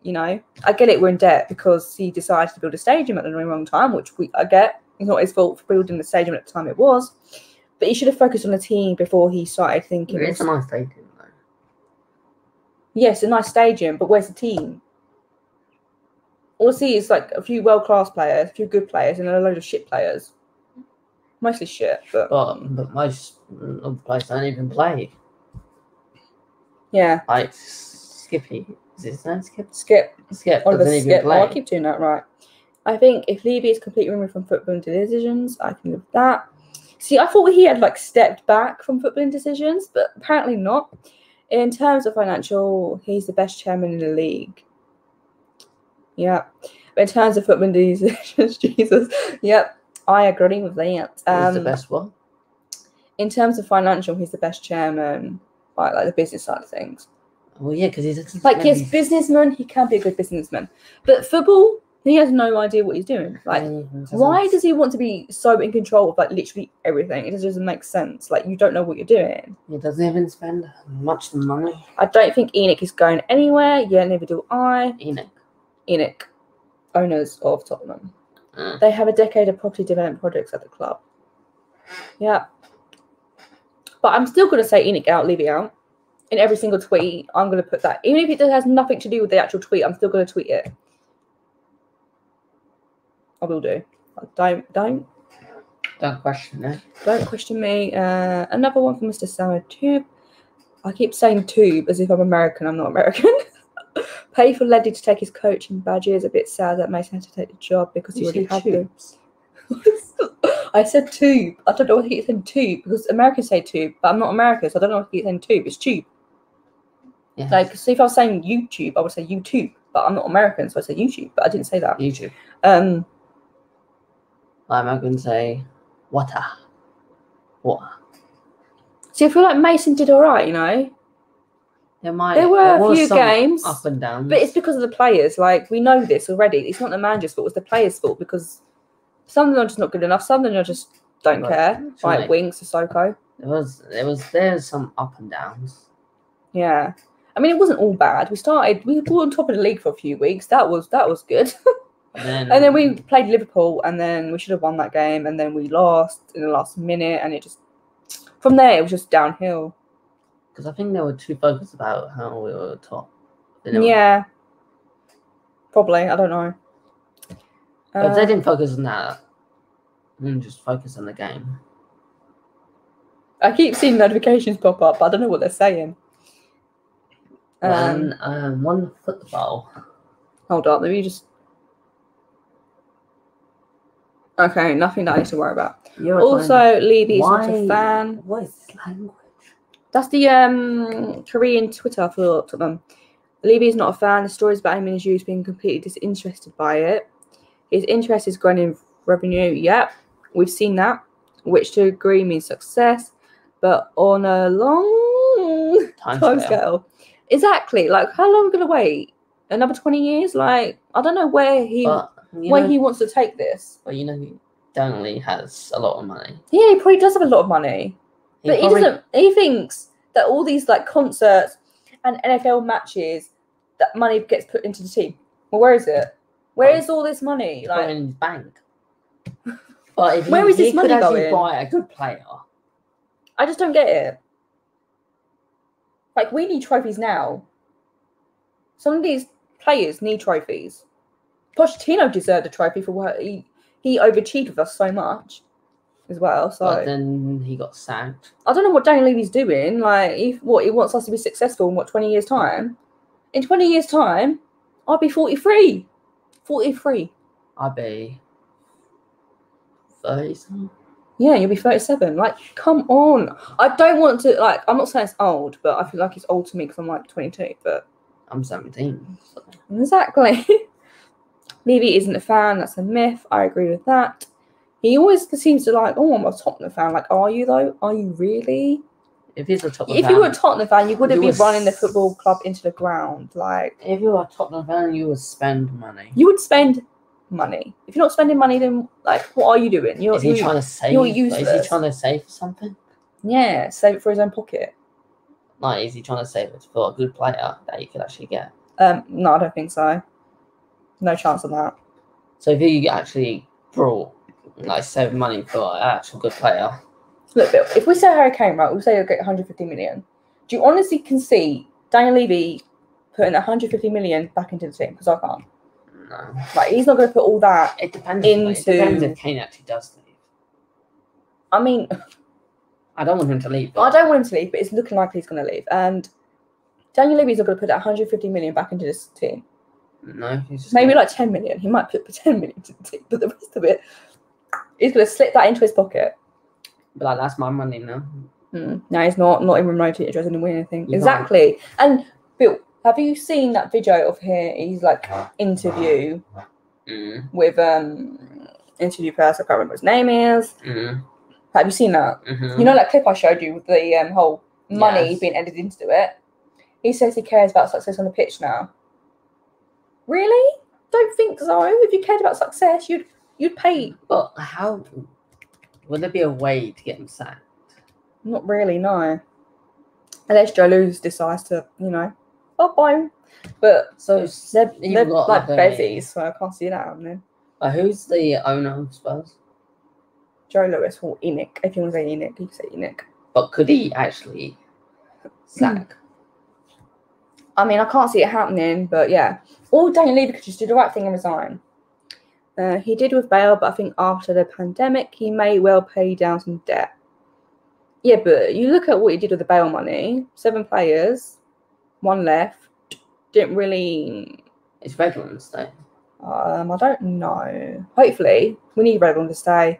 You know, I get it, we're in debt because he decided to build a stadium at the wrong time, which I get. It's not his fault for building the stadium at the time it was. But he should have focused on the team before he started thinking. It's a nice stadium, though. Yes, a nice stadium, but where's the team? All I see is like a few world-class players, a few good players, and a load of shit players. Mostly shit, but most of the players don't even play. Yeah. Like Skippy. Is his name Skip? Skip. Oliver Skip. I keep doing that right. I think if Levy is completely removed from footballing decisions, I can live with that. See, I thought he had like stepped back from footballing decisions, but apparently not. In terms of financial, he's the best chairman in the league. Yeah. But in terms of football decisions, Jesus. Yep. I agree with that. He's the best one. In terms of financial, he's the best chairman, like the business side of things. Well, yeah, because he's like yes, businessman. He can be a good businessman, but football, he has no idea what he's doing. Like, why does he want to be so in control of like literally everything? It just doesn't make sense. Like, you don't know what you're doing. He doesn't even spend much money. I don't think Enoch is going anywhere. Yeah, neither do I. Enoch, owners of Tottenham. They have a decade of property development projects at the club. Yeah. But I'm still going to say Enoch out, Levy out. In every single tweet, I'm going to put that. Even if it has nothing to do with the actual tweet, I'm still going to tweet it. I will do. Don't question me. Don't question me. Another one from Mr. Samad Tube. I keep saying Tube as if I'm American. I'm not American. Pay for Levy to take his coaching badges. A bit sad that Mason had to take the job because he already had them. I said tube. I don't know why he keeps saying tube because Americans say tube, but I'm not American, so I don't know why he keeps saying tube. It's tube. Yes. Like, so if I was saying YouTube, I would say YouTube, but I'm not American, so I say YouTube, but I didn't say that. YouTube. I'm going to say water. See, I feel like Mason did all right, you know. There were a few games up and down, but it's because of the players. Like, we know this already. It's not the manager's fault; it's the players' fault because some of them are just not good enough. Some of them are just don't care. Like Winks, Sissoko. There's some up and downs. Yeah, I mean, it wasn't all bad. We were on top of the league for a few weeks. That was good. And then we played Liverpool, and then we should have won that game, and then we lost in the last minute, and it just from there it was just downhill. Because I think they were too focused about how we were top. Yeah, probably. I don't know. But they didn't focus on that. They didn't just focus on the game. I keep seeing notifications pop up, but I don't know what they're saying. One football. Hold on, let me just. Okay, nothing that I need to worry about. Also, Levy is not a fan. What is this language? That's the Korean Twitter for Tottenham. Levy is not a fan. The stories about him and his youth being completely disinterested by it. His interest is growing in revenue. Yep, we've seen that. Which to agree means success, but on a long time scale. Exactly. Like, how long are we gonna wait? Another 20 years? Like, I don't know where he wants to take this. Well, he definitely has a lot of money. Yeah, he probably does have a lot of money. But he doesn't. He thinks that all these like concerts and NFL matches, that money gets put into the team. Well, where is it? Where is all this money? Like in his bank. But if where is this money going? He could actually buy a good player. I just don't get it. Like, we need trophies now. Some of these players need trophies. Pochettino deserved a trophy for what he overachieved with us so much. As well, so but then he got sacked. I don't know what Daniel Levy's doing. Like, he wants us to be successful in 20 years' time? In 20 years' time, I'll be 43. 43. I'll be 37. Yeah, you'll be 37. Like, come on. I don't want to, like, I'm not saying it's old, but I feel like it's old to me because I'm like 22. But I'm 17. So. Exactly. Levy isn't a fan. That's a myth. I agree with that. He always seems to like, oh, I'm a Tottenham fan. Like, are you though? Are you really? If he's a Tottenham fan, if you were a Tottenham fan, you wouldn't be running the football club into the ground. Like, if you were a Tottenham fan, you would spend money. You would spend money. If you're not spending money, then like, what are you doing? Is he trying to save? You're useless. Is he trying to save for something? Yeah, save it for his own pocket. Like, is he trying to save it for a good player that he could actually get? No, I don't think so. No chance of that. So if he actually brought, like, save money for an actual good player. Look, Bill, if we say Harry Kane, right, we'll say he'll get 150 million. Do you honestly concede Daniel Levy putting 150 million back into the team? Because I can't. No. Like, he's not going to put all that It depends if Kane actually does leave. I mean, I don't want him to leave. I don't want him to leave, but it's looking like he's going to leave. And Daniel Levy's not going to put that 150 million back into this team. No, he's just maybe like 10 million. He might put 10 million into the team, but the rest of it, he's going to slip that into his pocket. But like, that's my money now. No, he's not even remotely interested in winning anything. Exactly. And Bill, Have you seen that video of his like interview with interview person? I can't remember what his name is. Have you seen that? You know that clip I showed you with the whole money being edited into it? He says he cares about success on the pitch now. Really? Don't think so. If you cared about success, you'd pay. But how would there be a way to get him sacked? Not really, no. Unless Joe Lewis decides to, bye. But So they're like bevies, so I can't see that happening. Who's the owner of Spurs? Joe Lewis or Enoch. If you want to say Enoch, you can say Enoch. But could he actually sack? I mean, I can't see it happening, but yeah. Or Daniel Levy could just do the right thing and resign. He did with Bale, but I think after the pandemic, he may well pay down some debt. Yeah, but you look at what he did with the Bale money. 7 players, 1 left. Didn't really... It's Redmond to stay. I don't know. Hopefully. We need Redmond to stay.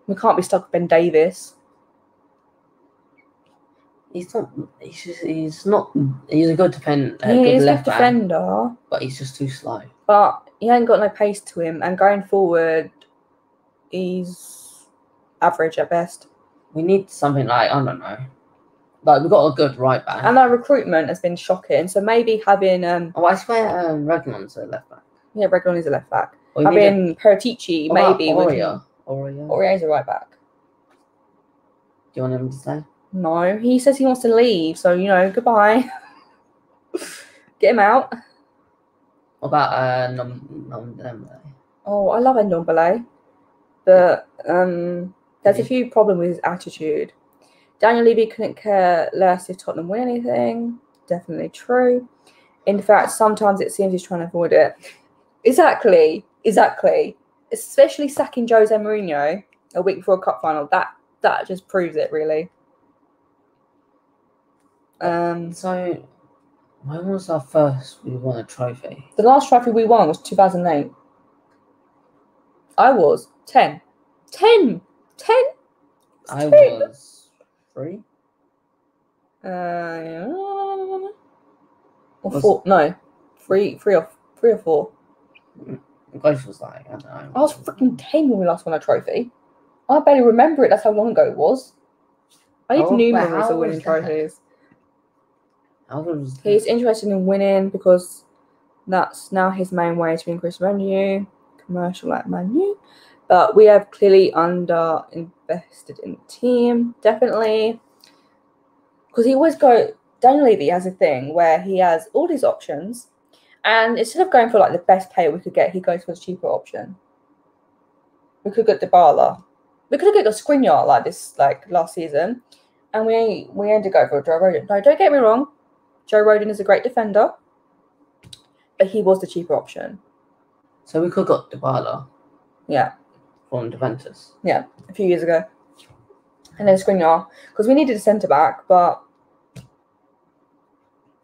We can't be stuck with Ben Davis. He's not. He's not. He's a good defender. He is a good defender, but he's just too slow. But he ain't got no pace to him, and going forward, he's average at best. We need something like, I don't know. Like, we've got a good right back. And our recruitment has been shocking. So maybe having I swear Regnon's a left back. Yeah, Regnon is a left back. Having Peratici maybe. Aurier's a right back. Do you want him to stay? No, he says he wants to leave, so goodbye. Get him out. What about Ndombele? Oh, I love Ndombele, but there's a few problems with his attitude. Daniel Levy couldn't care less if Tottenham win anything. Definitely true. In fact, sometimes it seems he's trying to avoid it. Exactly. Especially sacking Jose Mourinho a week before a cup final. That just proves it, really. So, when was our first we won a trophy? The last trophy we won was 2008. I was 10. 10! 10? I was 3. Or 4. No. 3 or 4. Ghost was like, I don't know. I was freaking 10 when we last won a trophy. I barely remember it. That's how long ago it was. I need numerous of winning trophies. He's interested in winning because that's now his main way to increase revenue, commercial like Man U. But we have clearly under-invested in the team, definitely. Because Daniel Levy has a thing where he has all these options, and instead of going for like the best player we could get, he goes for the cheaper option. We could get Dybala. We could have got Skriniar like last season, and we ended up going for Joe Rodon. No, don't get me wrong. Joe Rodon is a great defender, but he was the cheaper option. So we could have got Dybala. Yeah. From Juventus. Yeah, a few years ago. And then Skriniar, because we needed a centre-back, but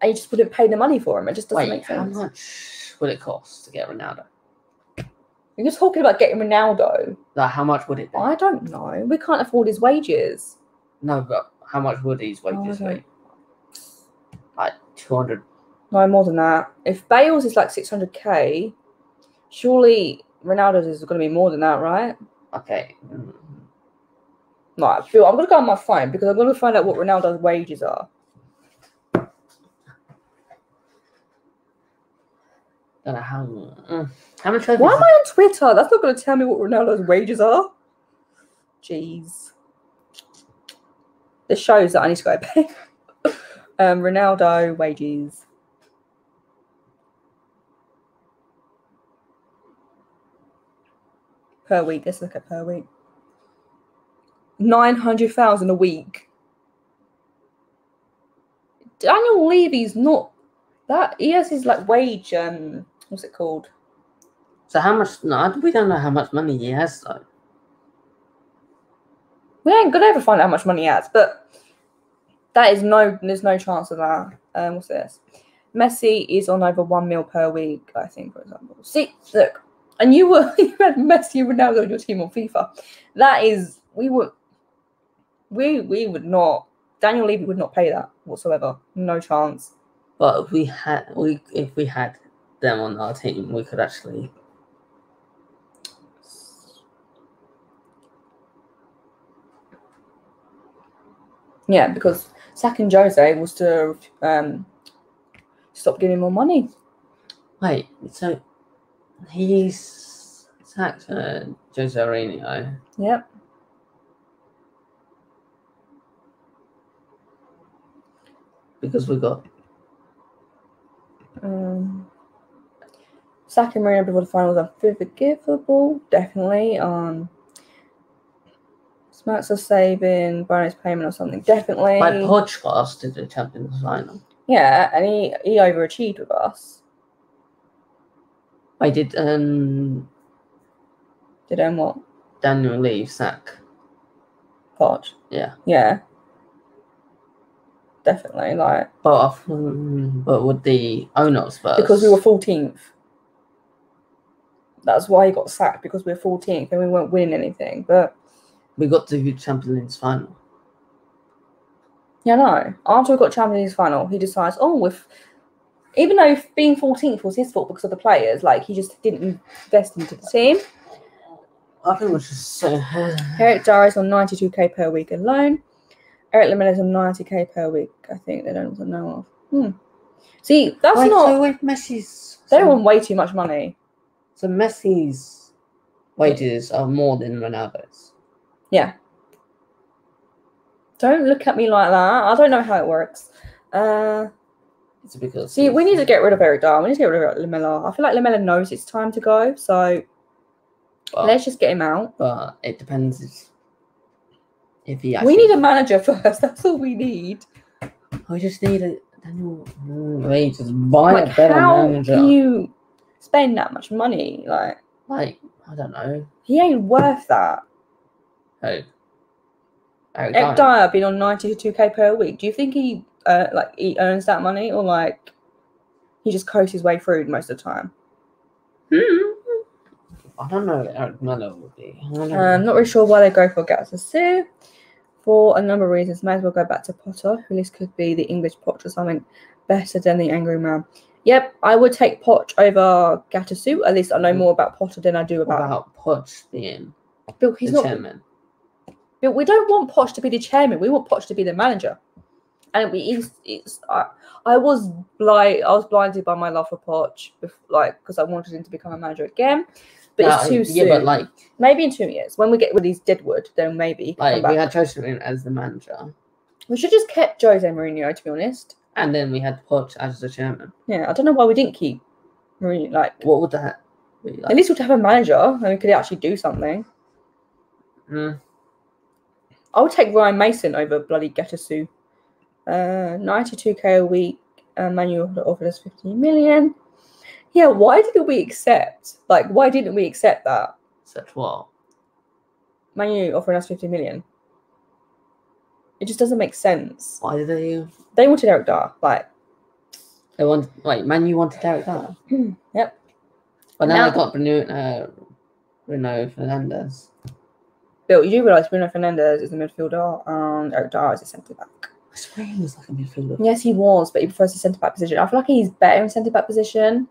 you just wouldn't pay the money for him. It just doesn't make sense. How much would it cost to get Ronaldo? You're talking about getting Ronaldo. Like, how much would it be? I don't know. We can't afford his wages. No, but how much would his wages be? Like 200. No, more than that. If Bale's is like 600k, surely Ronaldo's is going to be more than that, right? Okay. No, I'm going to go on my phone because I'm going to find out what Ronaldo's wages are. I don't know how much. Why am I on Twitter? That's not going to tell me what Ronaldo's wages are. Jeez. This shows that I need to go pay. Ronaldo wages. Per week. Let's look at per week. 900,000 a week. Daniel Levy's not that. He has his like wage. What's it called? So how much? No, we don't know how much money he has though. We ain't gonna ever find out how much money he has, but there's no chance of that. What's this? Messi is on over 1 mil per week, I think, for example. See, look, and you had Messi and Ronaldo on your team on FIFA. That is, we would not. Daniel Levy would not pay that whatsoever. No chance. But if we had them on our team, we could actually. Yeah, because sacking Jose was to stop giving more money. Wait, so he's sacked Jose Mourinho. Yep. Because we got sacking Mourinho before the final was unforgivable, definitely. Smarts of saving, bonus payment or something, definitely. Like Poch got us to the Champions final. Yeah, and he overachieved with us. I did what? Daniel Levy sack Poch. Yeah. Yeah. Definitely, like. But with the owner of Spurs. Because we were 14th. That's why he got sacked, because we were 14th and we weren't winning anything. But we got to the Champions League final. Yeah, no. After we got Champions League final, he decides, even though being 14th was his fault because of the players, like he just didn't invest into the team. I think it was just so. Eric Dier's on 92k per week alone. Eric Lamella's on 90k per week. I think they don't know of. See, that's not. So with Messi's, they want way too much money. So Messi's wages are more than Ronaldo's. Yeah. Don't look at me like that. I don't know how it works. It's because. See, we need to get rid of Eric Dier. We need to get rid of Lamella. I feel like Lamella knows it's time to go. So let's just get him out. But it depends if he actually. We need a manager first. That's all we need. We just need a Daniel. Wait, just buy a better manager. How can you spend that much money? Like I don't know. He ain't worth that. Who? Eric Dier being on 92k per week. Do you think he earns that money, or like he just coasts his way through most of the time? I don't know. Eric Melo would be. I'm not really sure why they go for Gattuso. For a number of reasons, may as well go back to Potter, who at least could be the English Poch or something better than the angry man. Yep, I would take Poch over Gattuso. At least I know more about Potter than I do about Poch being Bill. He's the not chairman. But we don't want Poch to be the chairman. We want Poch to be the manager. And I was blinded by my love for Poch, because I wanted him to become a manager again. But it's too soon. Yeah, but maybe in 2 years when we get rid of Deadwood, then maybe. We had Jose Mourinho as the manager. We should just kept Jose Mourinho, to be honest. And then we had Poch as the chairman. Yeah, I don't know why we didn't keep Mourinho. What would that be like? At least we'd have a manager and we could actually do something. I would take Ryan Mason over bloody Gattuso. 92k a week. Manuel offered us 15 million. Yeah, why didn't we accept? Why didn't we accept that? Accept what? Manuel offering us 50 million. It just doesn't make sense. Why did they? They wanted Eric Dier. Manu wanted Eric Dier. Yep. But now they got Bruno Fernandes. Bill, you do realise Bruno Fernandes is a midfielder and Eric Dier is a centre-back. I swear he was like a midfielder. Yes, he was, but he prefers the centre-back position. I feel like he's better in centre-back position,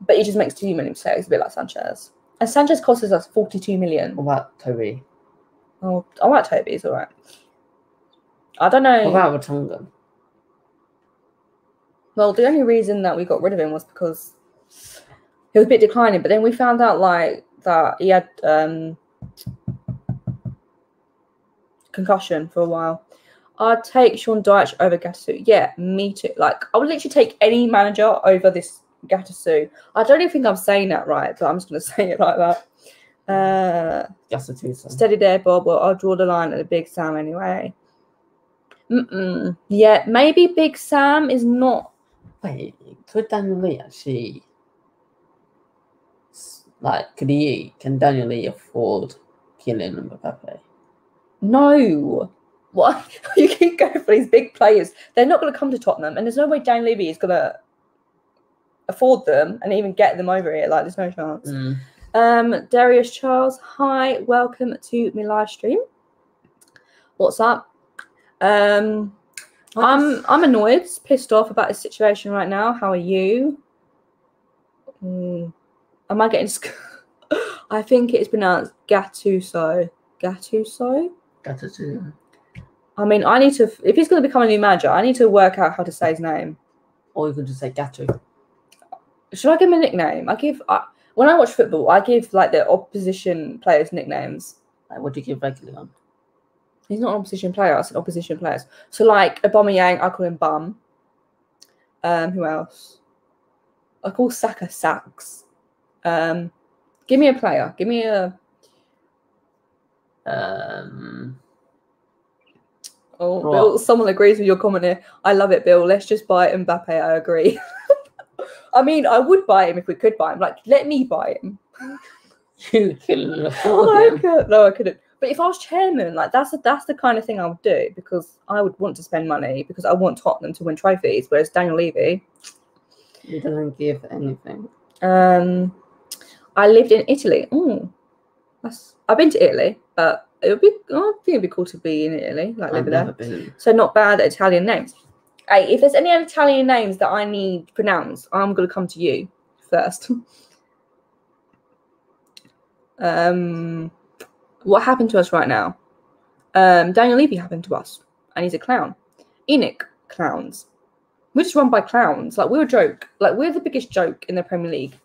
but he just makes too many mistakes, a bit like Sanchez. And Sanchez costs us 42 million. What about Toby? Oh, I like Toby, it's alright. I don't know. What about Vertonghen? Well, the only reason that we got rid of him was because he was a bit declining, but then we found out that he had concussion for a while. I'd take Sean Dyche over Gattuso. Yeah, me too. I would literally take any manager over this Gattuso. I don't even think I'm saying that right, but I'm just going to say it like that. Gattuso. Steady there, Bob. Well, I'll draw the line at the Big Sam anyway. Yeah, maybe Big Sam is not. Wait, could Daniel Lee actually can Daniel Lee afford Kylian Mbappe? No. What? You keep going for these big players. They're not going to come to Tottenham, and there's no way Dan Levy is going to afford them and even get them over here. There's no chance. Darius Charles, hi, welcome to my live stream. What's up? I'm annoyed, pissed off about this situation right now. How are you? Am I getting? I think it's pronounced Gattuso. Gattuso. Gattuso. I mean, I need to. If he's going to become a new manager, I need to work out how to say his name. Or you could just say Gattu. Should I give him a nickname? When I watch football, I give like the opposition players nicknames. Like, what do you give regularly on? He's not an opposition player. I said opposition players. So like Aubameyang, I call him Bum. Who else? I call Saka Sacks. Give me a player. Give me a. Oh, what? Bill, someone agrees with your comment here. I love it, Bill. Let's just buy Mbappe. I agree. I mean, I would buy him if we could buy him. Like, let me buy him. You couldn't afford him. No, I couldn't. But if I was chairman, like that's the kind of thing I would do, because I would want to spend money because I want Tottenham to win trophies. Whereas Daniel Levy, he doesn't give anything. I lived in Italy. I've been to Italy, but I think it'd be cool to be in Italy, like living there. Been. So not bad at Italian names. Hey, if there's any Italian names that I need pronounced, I'm gonna come to you first. What happened to us right now? Daniel Levy happened to us, and he's a clown. Enoch clowns. We're just run by clowns. Like, we're a joke. Like, we're the biggest joke in the Premier League.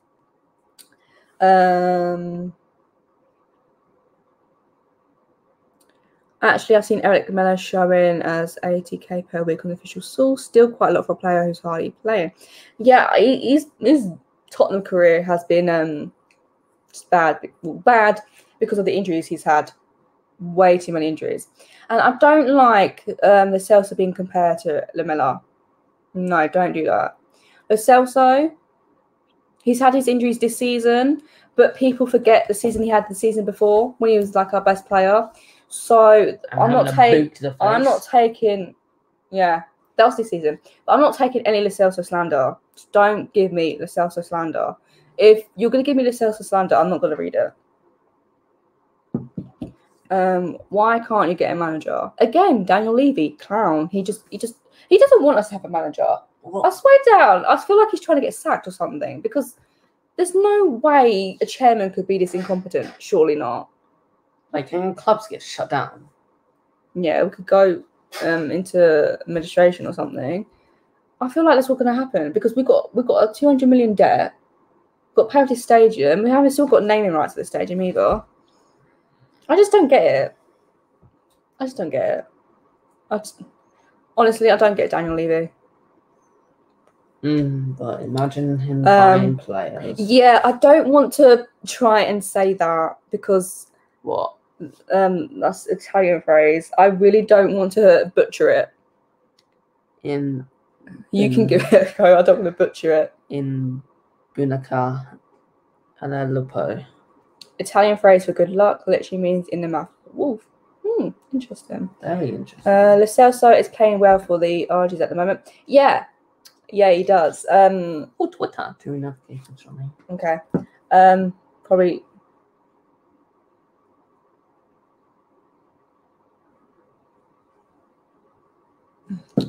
Actually, I've seen Eric Lamela showing as 80k per week on the official source. Still quite a lot for a player who's hardly playing. Yeah, his Tottenham career has been just bad because of the injuries he's had. Way too many injuries. And I don't like the Celso being compared to Lamela. No, don't do that. The Celso, he's had his injuries this season, but people forget the season he had the season before when he was like our best player. So I'm not taking. Yeah, that was this season. But I'm not taking any Lo Celso slander. Just don't give me Lo Celso slander. If you're going to give me Lo Celso slander, I'm not going to read it. Why can't you get a manager? Again, Daniel Levy, clown. He doesn't want us to have a manager. I swear down. I feel like he's trying to get sacked or something, because there's no way a chairman could be this incompetent. Surely not. Like, can clubs get shut down? Yeah, we could go into administration or something. I feel like that's what's going to happen, because we've got a 200 million debt. We've got Heritage Stadium. We haven't still got naming rights at the stadium either. I just don't get it. Honestly, I don't get Daniel Levy. But imagine him buying players. Yeah, I don't want to try and say that, because what? That's an Italian phrase. I really don't want to butcher it. You can give it a go. I don't want to butcher it. In Bunaca and Lupo. Italian phrase for good luck literally means in the mouth of the wolf. Interesting. Very interesting. Lo Celso is playing well for the RGs at the moment. Yeah, he does. Twitter. 2 notifications from me. Okay. Probably.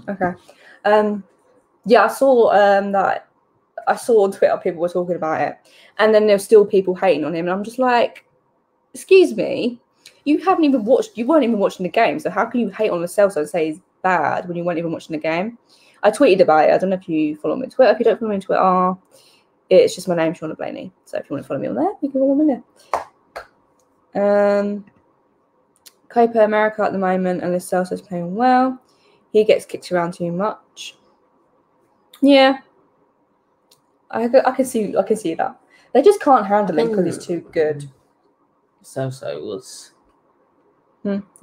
Okay. Yeah, I saw that. I saw on Twitter people were talking about it, and then there's still people hating on him, and I'm just like, excuse me, you weren't even watching the game, so how can you hate on Lo Celso and say he's bad when you weren't even watching the game? I tweeted about it. I don't know if you follow me on Twitter. If you don't follow me on Twitter, it's just my name, Shauna Blaney. So if you want to follow me on there, you can follow me there. Copa America at the moment, and Lo Celso's playing well. He gets kicked around too much. Yeah. I can see that. They just can't handle him because he's too good. Celso was.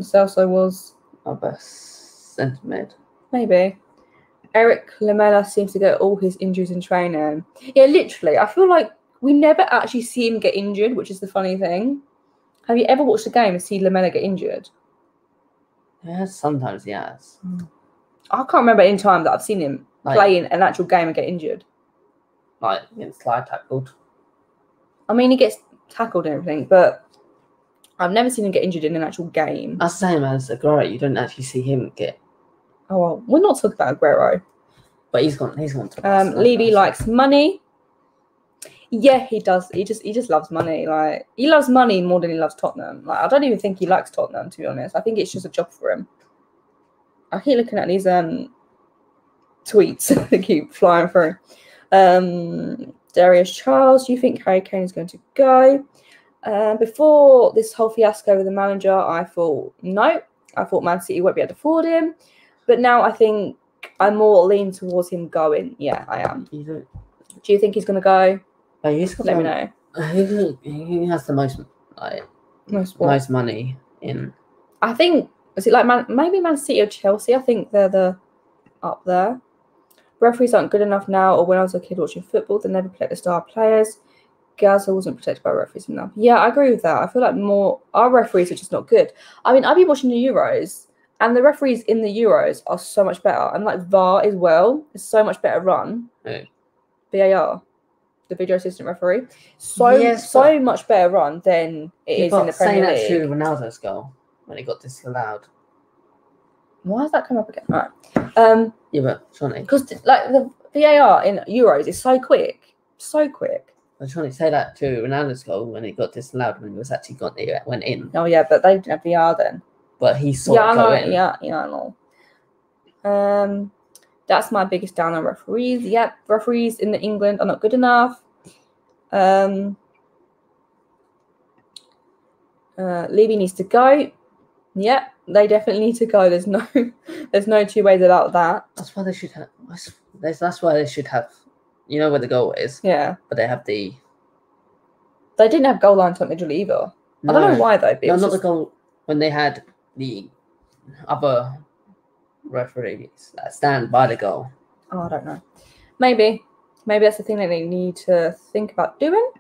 Celso was our best centre mid. Maybe. Eric Lamela seems to get all his injuries in training. Yeah, literally. I feel like we never actually see him get injured, which is the funny thing. Have you ever watched a game and see Lamela get injured? Yeah, sometimes he has. I can't remember any time that I've seen him play in an actual game and get injured. Like, he gets slide tackled. I mean, he gets tackled and everything, but I've never seen him get injured in an actual game. That's the same as Aguero. You don't actually see him get Oh well, we're not talking about Aguero. But he's gone to Levy likes money. Yeah, he does. He just loves money. Like, he loves money more than he loves Tottenham. Like, I don't even think he likes Tottenham, to be honest. I think it's just a job for him. I keep looking at these tweets that keep flying through. Darius Charles, do you think Harry Kane is going to go? Before this whole fiasco with the manager, I thought no. I thought Man City won't be able to afford him. But now I think I'm more leaning towards him going. Yeah, I am. Do you think he's going to go? Let me know. He has the most money in. I think, is it like maybe Man City or Chelsea? I think they're up there. Referees aren't good enough now, or when I was a kid watching football, they never protect the star players. Gaza wasn't protected by referees enough. Yeah, I agree with that. I feel like our referees are just not good. I mean, I've been watching the Euros, and the referees in the Euros are so much better. And like VAR as well is so much better run. Oh. VAR, the video assistant referee, so much better run than it is in the Premier League. Saying that to Ronaldo's goal when he got disallowed. Why has that come up again? All right. Yeah, but Johnny, because like the VAR in Euros is so quick. I'm trying to say that to Ronaldo's goal when it got disallowed when it was actually went in. Oh yeah, but they didn't have VR then. But he saw it go in. Yeah, I know. That's my biggest down on referees. Yep, referees in England are not good enough. Levy needs to go. Yep, they definitely need to go. There's no two ways about that. That's why they should have. That's why they should have. You know where the goal is. Yeah. But they have the. They didn't have goal line technically either. No, I don't know why though. No, not the goal. When they had the other referees that stand by the goal. Oh, I don't know. Maybe that's the thing that they need to think about doing.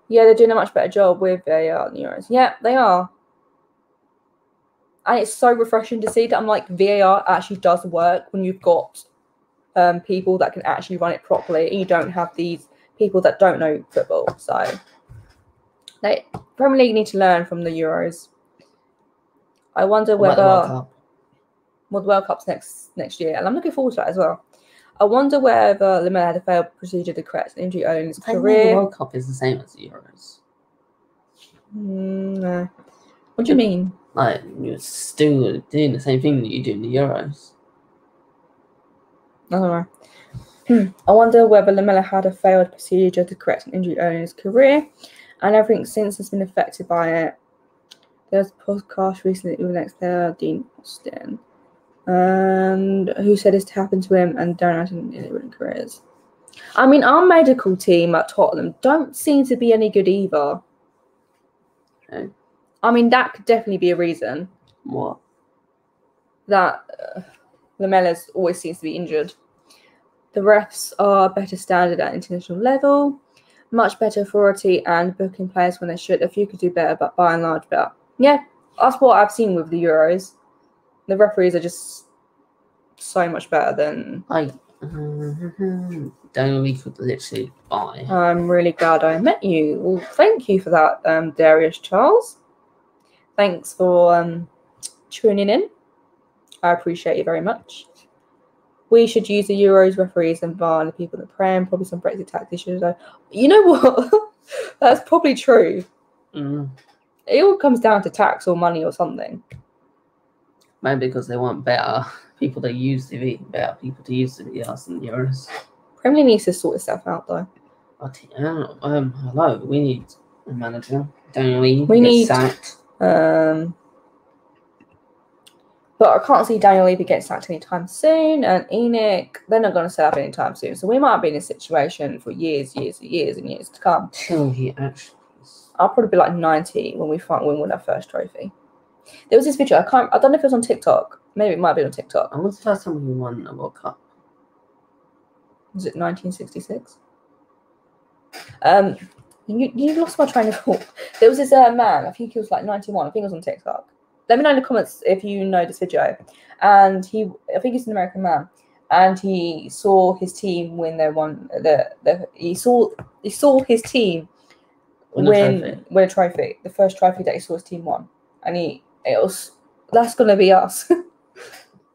Yeah, they're doing a much better job with VAR than Euros. Yeah, they are. And it's so refreshing to see that I'm like, VAR actually does work when you've got people that can actually run it properly, and you don't have these people that don't know football. So they Premier League need to learn from the Euros. I wonder whether the World Cup's next year, and I'm looking forward to that as well. I wonder whether Lamela had a failed procedure to correct an injury early in his career. The World Cup is the same as the Euros. No. What do you mean? Like, you're still doing the same thing that you do in the Euros. I don't know. I wonder whether Lamela had a failed procedure to correct an injury early in his career, and everything since has been affected by it. There's a podcast recently with the next player, Dean Austin, and who said this to happen to him and don't in any winning careers. I mean, our medical team at Tottenham don't seem to be any good either. Okay. I mean, that could definitely be a reason. What? That Lamela's always seems to be injured. The refs are better standard at international level, much better authority and booking players when they should. A few could do better, but by and large better. Yeah, that's what I've seen with the Euros. The referees are just so much better than... Daniel Lee could literally buy. I'm really glad I met you. Well, thank you for that, Darius Charles. Thanks for tuning in. I appreciate you very much. We should use the Euros referees and VAR and the people that pray, and probably some Brexit tax issues. You know what? That's probably true. It all comes down to tax or money or something. Maybe because they want better people to use the VRs than Euros. Premier League needs to sort itself out though. Hello, we need a manager. Daniel Lee we need sacked. But I can't see Daniel Levy getting sacked anytime soon, and Enoch, they're not going to set up anytime soon. So we might be in a situation for years to come. Till he actually is. I'll probably be like 90 when we win our first trophy. There was this video, I don't know if it was on TikTok. Maybe it might have been on TikTok. And when's the last time we won a World Cup? Was it 1966? You lost my train of thought. There was this man, I think he was like 91, I think it was on TikTok. Let me know in the comments if you know this video. And I think he's an American man, and he saw his team when they won he saw his team win a trophy, the first trophy that he saw his team won, and that's gonna be us.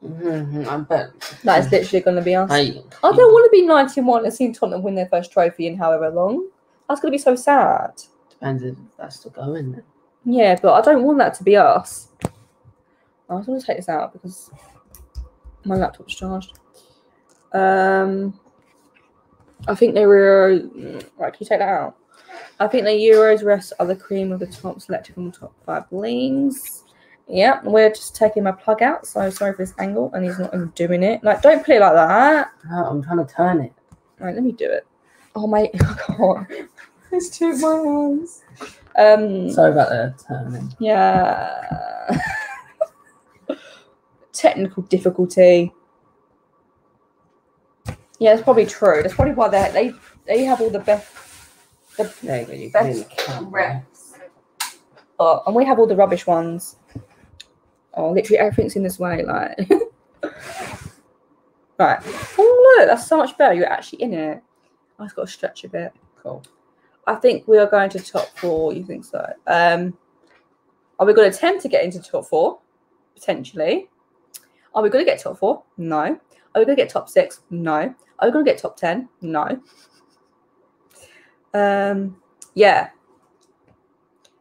I bet That is literally going to be us. I don't want to be 91 and see Tottenham win their first trophy in however long. That's going to be so sad. Depends if that's still going then. Yeah, but I don't want that to be us. I was going to take this out because my laptop's charged. I think they were... Right, can you take that out? I think the Euros rest are the cream of the top, selected from the top 5 leagues. Yeah, we're just taking my plug out, so sorry for this angle, and he's not even doing it. Like, don't play like that. No, I'm trying to turn it. Right, let me do it. Oh, mate, I can't. It's too my hands. Sorry about the turning. Yeah. Technical difficulty. Yeah, that's probably true. That's probably why they have all the best. There you go. You Best can reps. Oh, and we have all the rubbish ones. Oh, literally everything's in this way, like. Right. Oh, look, that's so much better. You're actually in it. I've just got to stretch a bit. Cool. I think we are going to top 4. You think so? Are we going to attempt to get into top 4? Potentially. Are we going to get top 4? No. Are we going to get top 6? No. Are we going to get top 10? No. Yeah.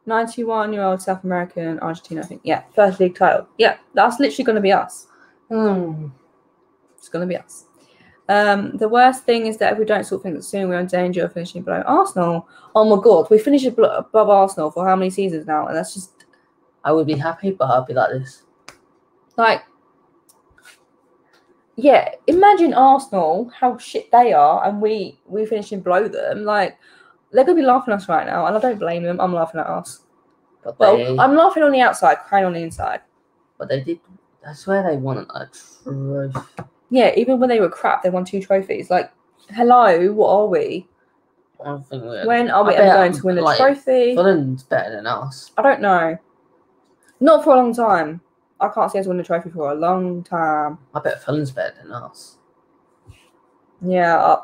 91-year-old South American, Argentina, I think. Yeah, first league title. Yeah, that's literally going to be us. It's going to be us. The worst thing is that if we don't sort things soon, we're in danger of finishing below Arsenal. Oh my God, we finished above Arsenal for how many seasons now? And that's just... I would be happy, but I'll be like this. Like, yeah, imagine Arsenal, how shit they are, and we finishing below them. Like, they're going to be laughing at us right now, and I don't blame them. I'm laughing at us. But I'm laughing on the outside, crying on the inside. But they did. That's where they won a trophy. Yeah, even when they were crap, they won 2 trophies. Like, hello, what are we? I think when are we ever going to win a trophy? Fulham's better than us. I don't know. Not for a long time. I can't see us win a trophy for a long time. I bet Fulham's better than us. Yeah.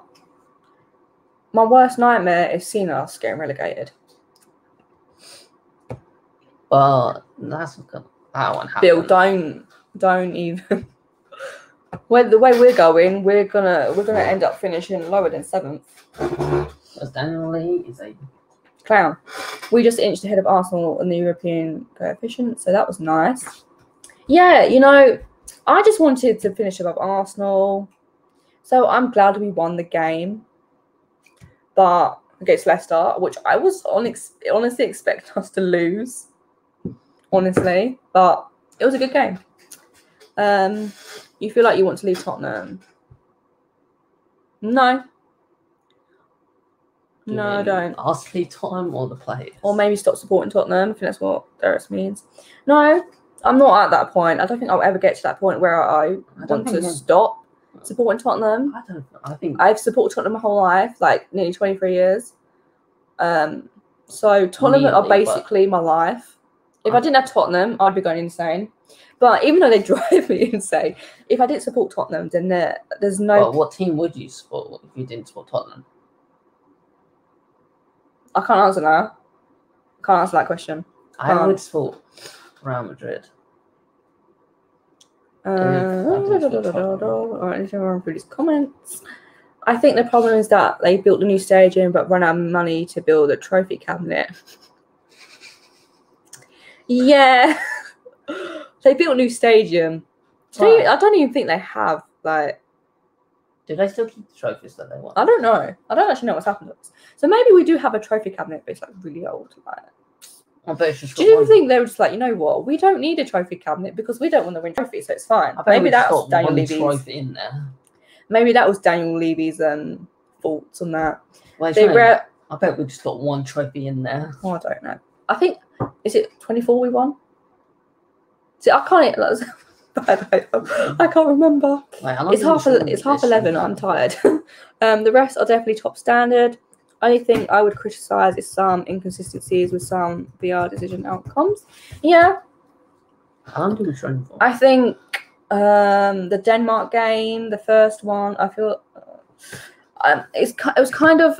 My worst nightmare is seeing us getting relegated. But that's that won't happen. Bill, don't even. The way we're going, we're gonna end up finishing lower than 7th. Because Daniel Levy is a clown. We just inched ahead of Arsenal in the European coefficient, so that was nice. Yeah, you know, I just wanted to finish above Arsenal, so I'm glad we won the game. But against Leicester, which I was honestly expecting us to lose, honestly, but it was a good game. You feel like you want to leave Tottenham? No. No, I don't. Us leave Tottenham or the players? Or maybe stop supporting Tottenham. I think that's what Darius means. No, I'm not at that point. I don't think I'll ever get to that point where I want to stop supporting Tottenham. I don't know. I think I've supported Tottenham my whole life, like nearly 23 years. So Tottenham are basically my life. If I didn't have Tottenham, I'd be going insane. But even though they drive me insane, if I didn't support Tottenham, then there's no... Well, what team would you support if you didn't support Tottenham? I can't answer that. Can't answer that question. I would support Real Madrid. Alright, let's run through these comments. I think the problem is that they built a new stadium but run out of money to build a trophy cabinet. Yeah. They built a new stadium. Right. I don't even think they have, like... Do they still keep the trophies that they want? I don't know. I don't actually know what's happened to us. So maybe we do have a trophy cabinet, but it's like really old. Like, I bet it's just do you think they were just like, you know what? We don't need a trophy cabinet because we don't want to win trophies, so it's fine. Maybe that was Daniel Levy's trophy in there. Maybe that was Daniel Levy's faults on that. Well, I bet we just got 1 trophy in there. Oh, I don't know. I think is it 24 we won? See, I can't. I can't remember. Wait, it's half 11. I'm tired. The rest are definitely top standard. Only thing I would criticise is some inconsistencies with some VR decision outcomes. Yeah. How long do we train for? I think the Denmark game, the first one, I feel it was kind of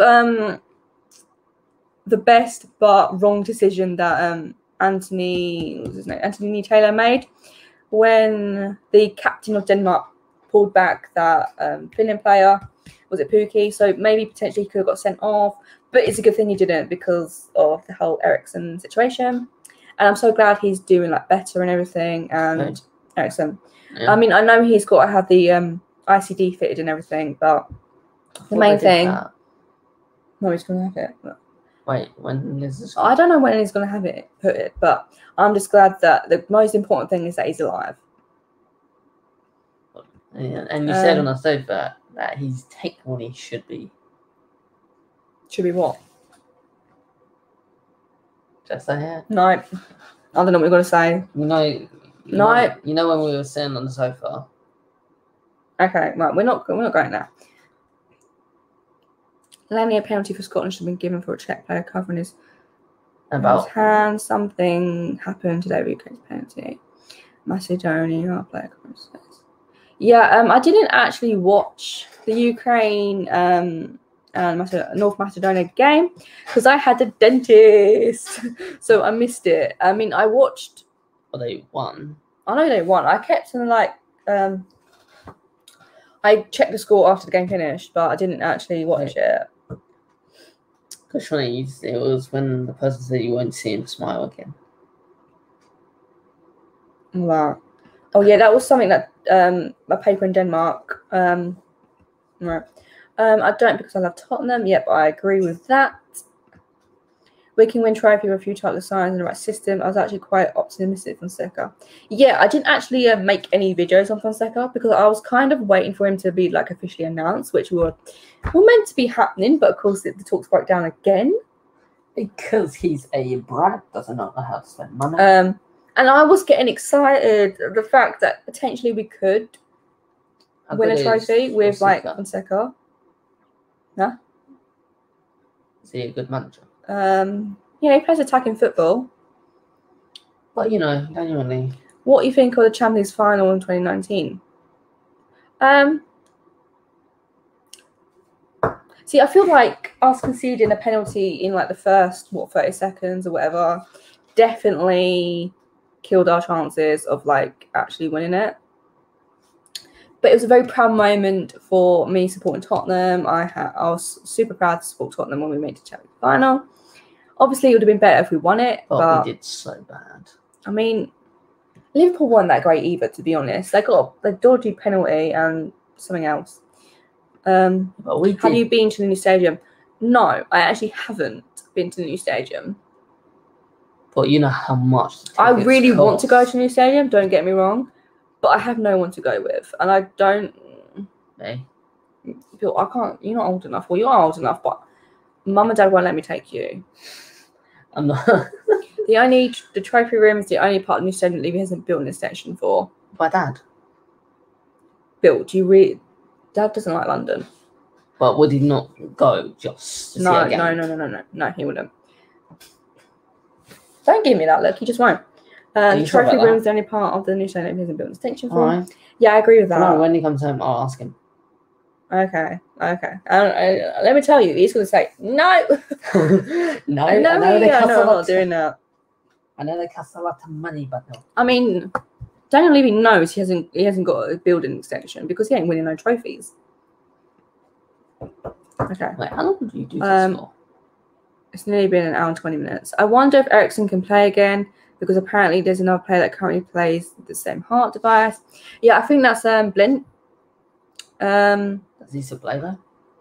the best but wrong decision that Anthony Taylor made. when the captain of Denmark pulled back that Finland player, was it Pukki? So maybe potentially he could have got sent off, but it's a good thing he didn't because of the whole Eriksson situation. And I'm so glad he's doing like better and everything. And Eriksson, I mean, I know he's got to have the ICD fitted and everything, but the main thing. No, he's gonna have it. But... Wait, when is this? I don't know when he's gonna have it put it, but I'm just glad that the most important thing is that he's alive. Yeah, and you said on the sofa that he's technically should be. Should be what? Just say it. No, I don't know what we're gonna say. You know when we were sitting on the sofa. Okay, right. We're not going there. Levy, a penalty for Scotland should have been given for a Czech player covering his hand. Something happened today with Ukraine's penalty. Macedonia player covering his face. Yeah, I didn't actually watch the Ukraine and North Macedonia game because I had a dentist, so I missed it. I mean, I watched. Well, they won. I know they won. I kept in I checked the score after the game finished, but I didn't actually watch it. Because funny, it was when the person said you won't see him smile again. Wow. Oh yeah, that was something that a paper in Denmark. Right. I don't because I love Tottenham. Yep, I agree with that. We can win trophy with a few types of signs in the right system. I was actually quite optimistic on Fonseca. Yeah, I didn't actually make any videos on Fonseca because I was kind of waiting for him to be like officially announced, which were meant to be happening, but of course the talks broke down again. Because he's a brat, doesn't know how to spend money. And I was getting excited the fact that potentially we could win a trophy with like Fonseca. Huh? Is he a good manager? Yeah, he plays attacking football. But genuinely. What do you think of the Champions final in 2019? See, I feel like us conceding a penalty in like the first 30 seconds or whatever definitely killed our chances of like actually winning it. But it was a very proud moment for me supporting Tottenham. I was super proud to support Tottenham when we made the Champions final. Obviously, it would have been better if we won it. But we did so bad. I mean, Liverpool weren't that great either, to be honest. They got a dodgy penalty and something else. Have you been to the new stadium? No, I actually haven't been to the new stadium. But you know how much I really want to go to the new stadium, don't get me wrong. But I have no one to go with. And I don't... Hey. I can't... You're not old enough. Well, you are old enough, but Mum and Dad won't let me take you. I'm not... The trophy room is the only part of the new stadium that Levy hasn't built an extension for. By Dad? Built. Dad doesn't like London. But would he not go just to see a game? No, he wouldn't. Don't give me that look. He just won't. The trophy room is the only part of the new stadium that he hasn't built an extension for. Right. Yeah, I agree with that. No, when he comes home, I'll ask him. Okay. Let me tell you, he's going to say, no. No, I'm not doing that. I know they cost a lot of money, but no. I mean, Daniel Levy knows he hasn't got a building extension because he ain't winning no trophies. Okay. Wait, how long do you do this for? It's nearly been an hour and 20 minutes. I wonder if Eriksson can play again because apparently there's another player that currently plays the same heart device. Yeah, I think that's Blint. Does he still play though?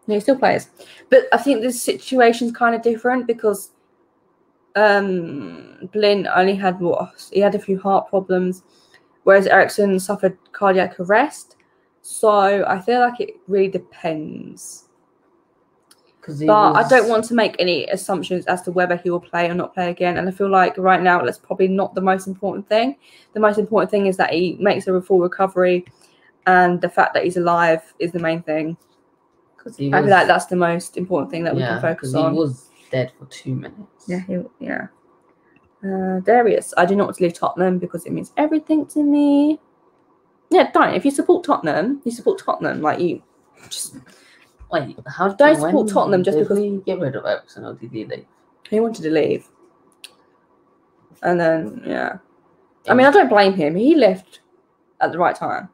No, he still plays. But I think this situation's kind of different because Blint only had he had a few heart problems, whereas Eriksson suffered cardiac arrest. So I feel like it really depends. But I don't want to make any assumptions as to whether he will play or not play again. And I feel like right now that's probably not the most important thing. The most important thing is that he makes a full recovery, and the fact that he's alive is the main thing. I feel like that's the most important thing that we can focus on. He was dead for 2 minutes. Yeah. Darius, I do not want to leave Tottenham because it means everything to me. Yeah, don't. If you support Tottenham, you support Tottenham. Like you just... Wait, don't support Tottenham just because he get rid of Eriksson or did he leave? He wanted to leave. And then, yeah. I mean, I don't blame him. He left at the right time.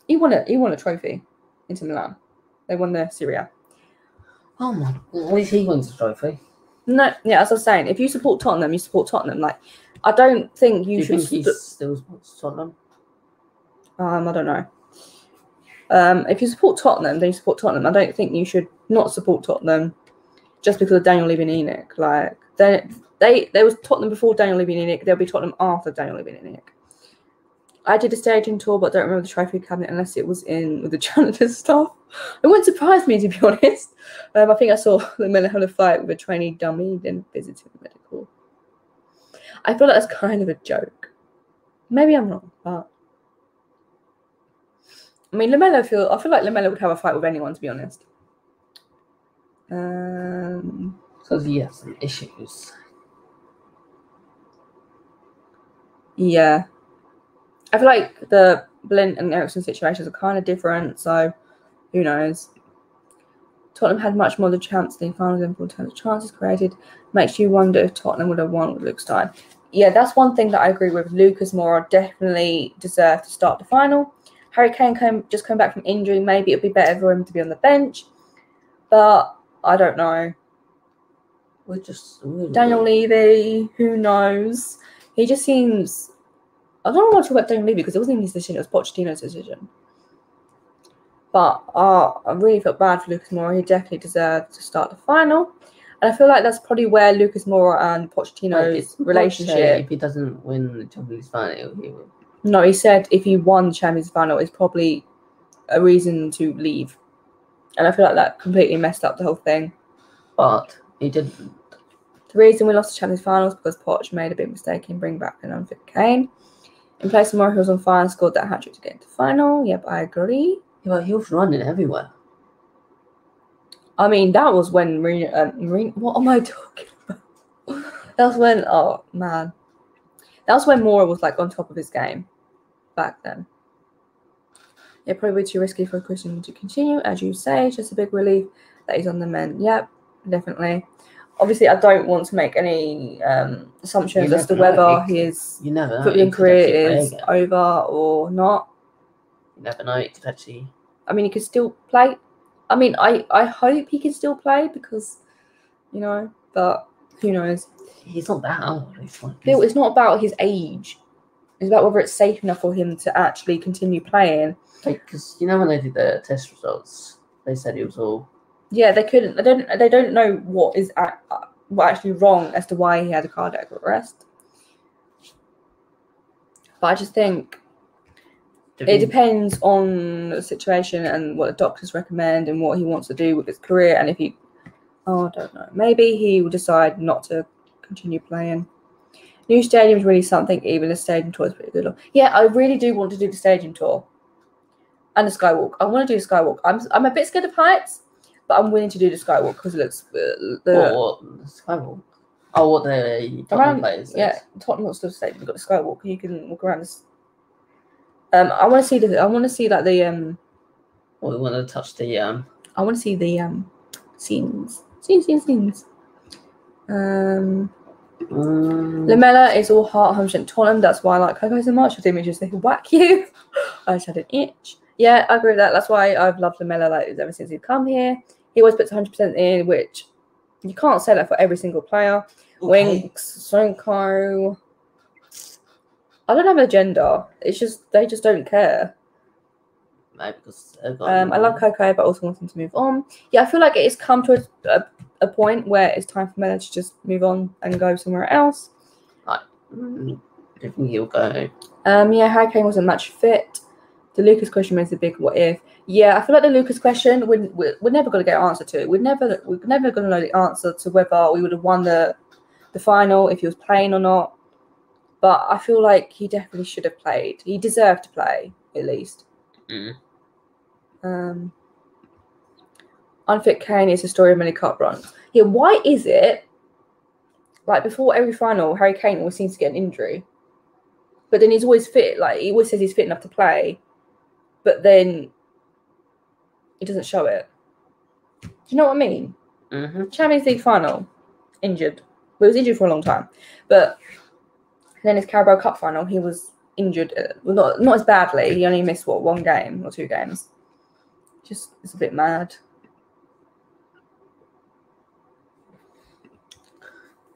He won a trophy Inter Milan. They won the Serie A. Oh my! At least he wins the trophy. No, yeah, as I was saying, if you support Tottenham, you support Tottenham. Like, I don't think you Do you should. think he still supports Tottenham? I don't know. If you support Tottenham, then you support Tottenham. I don't think you should not support Tottenham just because of Daniel Levy and Enoch. Like, there was Tottenham before Daniel Levy and Enoch. There'll be Tottenham after Daniel Levy and Enoch. I did a staging tour, but don't remember the trophy cabinet unless it was in with the janitor's stuff. It wouldn't surprise me, to be honest. I think I saw the Miller had a fight with a trainee dummy, then visited the medical. I feel like that's kind of a joke. Maybe I'm wrong, but I mean, I feel like Lamella would have a fight with anyone, to be honest. Because he has some issues. Yeah. I feel like the Blint and Ericsson situations are kind of different, so who knows? Tottenham had much more the chance than finals in terms of chances created. Makes you wonder if Tottenham would have won with Luke Stein. Yeah, that's one thing that I agree with. Lucas Moura definitely deserved to start the final. Harry Kane just came back from injury. Maybe it would be better for him to be on the bench. But I don't know. Daniel Levy, who knows? He just seems... I don't know what to talk about Daniel Levy because it wasn't even his decision. It was Pochettino's decision. But I really felt bad for Lucas Moura. He definitely deserved to start the final. And I feel like that's probably where Lucas Moura and Pochettino's relationship... If he doesn't win the Champions final, he will... No, he said if he won the Champions final, it's probably a reason to leave. And I feel like that completely messed up the whole thing. But he didn't. The reason we lost the Champions final is because Poch made a big mistake in bringing back an unfit Kane. In place of Moura, who was on fire and scored that hat-trick to get into the final. Yep, I agree. Yeah, but he was running everywhere. I mean, that was when Marino... What am I talking about? That was when... Oh, man. That was when Moura was, like, on top of his game back then. Yeah, probably too risky for Christian to continue. As you say, it's just a big relief that he's on the men. Yep, definitely. Obviously, I don't want to make any assumptions as to whether his footballing career is over or not. You never know. It could actually... I mean, he could still play. I mean, I hope he can still play because, you know, but who knows? He's not that old. Bill, it's not about his age. It's about whether it's safe enough for him to actually continue playing. Because you know when they did the test results, they said it was all... Yeah, they couldn't. They don't know what is actually wrong as to why he had a cardiac arrest. But I just think it depends on the situation and what the doctors recommend and what he wants to do with his career. And if he, I don't know, maybe he will decide not to continue playing. New stadium is really something. Even the stadium tour is pretty good. Yeah, I really do want to do the stadium tour and the skywalk. I want to do the skywalk. I'm a bit scared of heights, but I'm willing to do the skywalk because it looks the skywalk. Oh, what the Tottenham plays? Yeah, Tottenham Hotspur Stadium. You've got the skywalk. You can walk around this. I want to see the. I want to see like the. Well, we want to touch the. I want to see the scenes. Lamella is all heart 100% Tottenham. That's why I like Coco so much. With images they can whack you. I just had an itch. Yeah, I agree with that. That's why I've loved Lamella like ever since he's come here. He always puts 100% in, which you can't say that for every single player. Okay. Winks, Sonko. I don't have an agenda. It's just they just don't care. No, because I love Coco, but also want him to move on. Yeah, I feel like it has come to a point where it's time for Mella to just move on and go somewhere else. I think he'll go. Yeah, Harry Kane wasn't much fit. The Lucas question was a big what if. Yeah, I feel like the Lucas question we're never going to get an answer to. We're never going to know the answer to whether we would have won the final if he was playing or not. But I feel like he definitely should have played. He deserved to play at least. Unfit Kane is a story of many cup runs. Yeah, why is it like before every final Harry Kane always seems to get an injury, but then he's always fit. Like he always says he's fit enough to play, but then he doesn't show it. Do you know what I mean? Champions League final, injured. Well, he was injured for a long time, but then his Carabao Cup final, he was injured. Well, not as badly. He only missed, what, 1 game or 2 games. Just, it's a bit mad.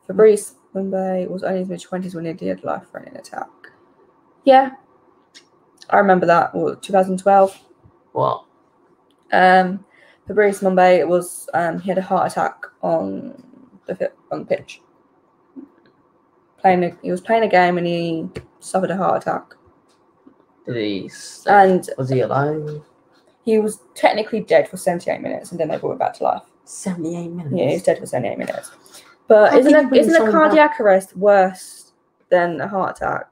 Fabrice Mumbai was only in his mid-20s when he did life-threatening attack. Yeah. I remember that. Well, 2012. What? Fabrice Mumbai was he had a heart attack on the pitch. He was playing a game and he suffered a heart attack. Was he alive? He was technically dead for 78 minutes and then they brought him back to life. 78 minutes? Yeah, he's dead for 78 minutes. But isn't a cardiac arrest worse than a heart attack?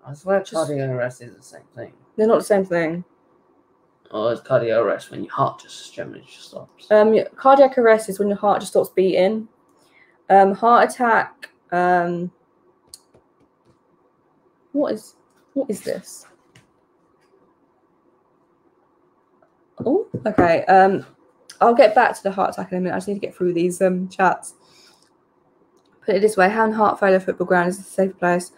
I swear cardiac arrest is the same thing. They're not the same thing. Oh, it's cardiac arrest when your heart generally just stops. Cardiac arrest is when your heart just stops beating. Heart attack. What is this? Oh, okay. I'll get back to the heart attack in a minute. I just need to get through these chats. Put it this way: Hand Heart Failure Football Ground is a safe place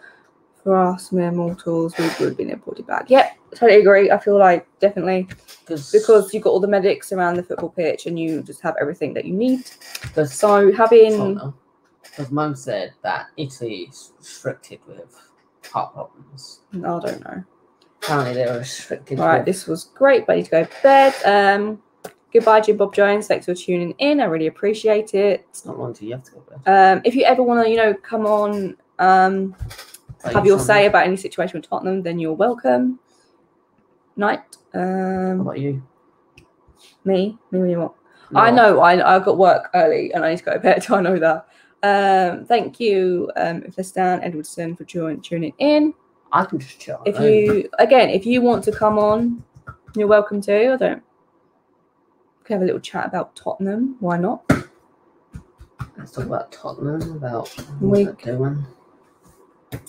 for us mere mortals. We would be in a body bag. Yep, totally agree. I feel like definitely because you've got all the medics around the football pitch and you just have everything that you need. So having, because Mum said that Italy is restricted with heart problems. I don't know. Apparently they're restricted. All right, this was great, but I need to go to bed. Goodbye, Jim Bob Jones. Thanks for tuning in. I really appreciate it. It's not long until you have to go to bed. If you ever want to, come on, have your say about any situation with Tottenham, then you're welcome. Night. How about you? Me when you want. No. I know. I got work early and I need to go to bed. I know that. Thank you, Stan Edwardson, for tuning in. I can just chill. If you want to come on, you're welcome to. We can have a little chat about Tottenham. Why not? Let's talk about Tottenham, about what they're doing. Well,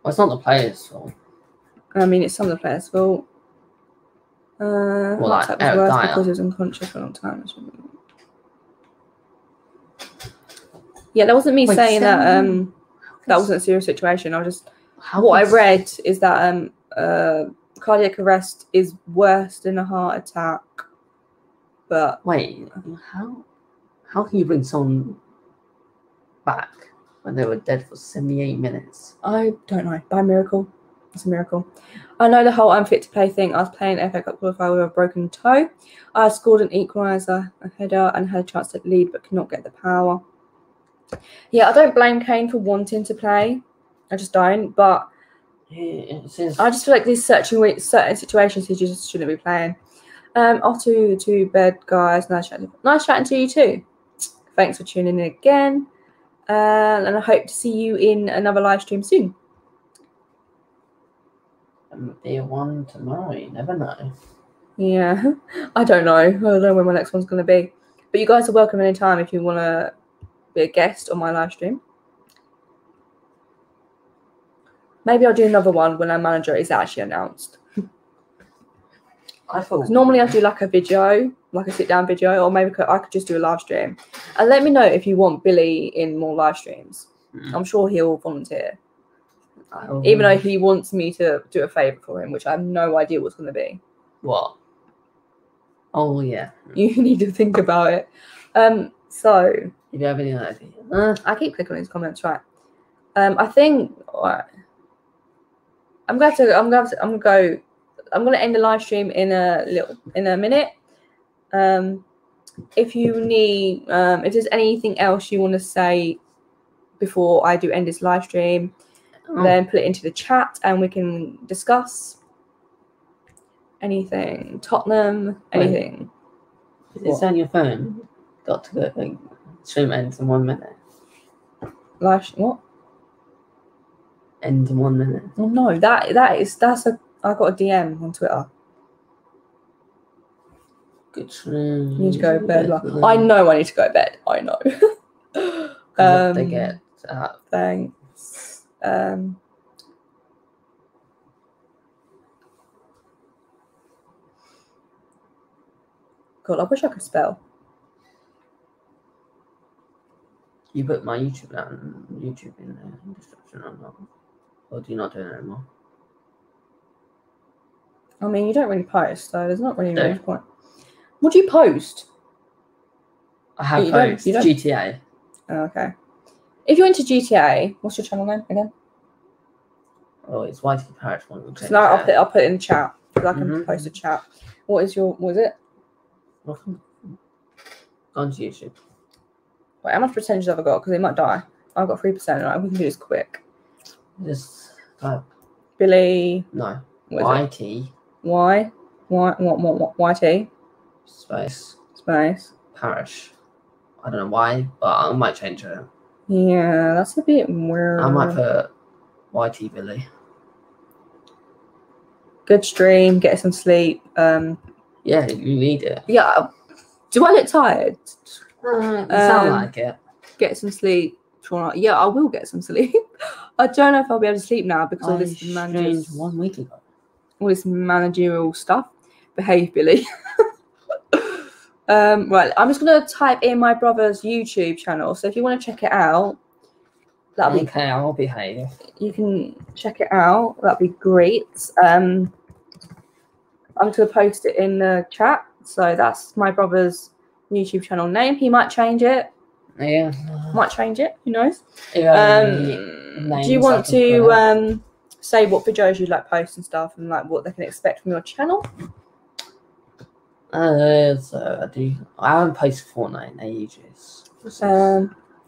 it's not the players' fault. I mean, it's some of the players' fault. Like Eric Dyer. Because he was unconscious for a long time. Yeah, that wasn't me saying that that wasn't a serious situation. I read is that cardiac arrest is worse than a heart attack. But wait, how can you bring someone back when they were dead for 78 minutes? I don't know. By miracle. It's a miracle. I know the whole unfit to play thing. I was playing FA Cup qualifier with a broken toe. I scored an equaliser, a header, and had a chance to lead, but could not get the power. Yeah, I don't blame Kane for wanting to play. I just don't. But I just feel like these certain situations he just shouldn't be playing. Off to bed, guys. Nice chatting to you too. Thanks for tuning in again. And I hope to see you in another live stream soon. Be one tomorrow, you never know. Yeah, I don't know. I don't know when my next one's going to be. But you guys are welcome anytime if you want to be a guest on my live stream. Maybe I'll do another one when our manager is actually announced. Normally I do like a video, like a sit-down video, or maybe I could just do a live stream. And let me know if you want Billy in more live streams. I'm sure he'll volunteer. Even though he wants me to do a favour for him, which I have no idea what's going to be. What? Oh, yeah. You need to think about it. So... if you have any idea. I keep clicking on his comments, right. I think... Alright. I'm going to end the live stream in a minute. If you need, if there's anything else you want to say before I do end this live stream, then put it into the chat and we can discuss anything. Tottenham, anything. Is it on your phone? Got to go. Stream ends in 1 minute. What? Ends in 1 minute. Oh no, I got a DM on Twitter. Good stream. You need to go to bed. I know I need to go to bed. I know. They get thanks. God, I wish I could spell. You put my YouTube in the description or not? Or do you not do it anymore? I mean, you don't really post, so there's not really Do. much point. What do you post? I have You don't- posts. you don't- GTA. Oh, okay. If you're into GTA, what's your channel name again? Oh, it's YT Parish one. So now I'll put it in the chat because I can Mhm. post a chat. What is it? Welcome. Go on to YouTube. Wait, how much percentage have I got? Because it might die. I've got 3%. Right, we can do this quick. Just type. Billy. No. What is YT. it? What? YT Space. Parish. I don't know why, but I might change it. Yeah, that's a bit weird. I might put YT Billy. Good stream. Get some sleep. Yeah, you need it. Yeah. Do I look tired? You sound like it. Get some sleep. Yeah, I will get some sleep. I don't know if I'll be able to sleep now because all this streamed 1 week ago. All this managerial stuff. Behave, Billy. Right, I'm just gonna type in my brother's YouTube channel. So if you want to check it out, Okay, I'll behave. You can check it out. That'd be great. I'm just gonna post it in the chat. So that's my brother's YouTube channel name. He might change it. Yeah. Might change it. Who knows? Yeah. Do you want to say what videos you'd like post and stuff, and like what they can expect from your channel? So I haven't posted Fortnite in ages.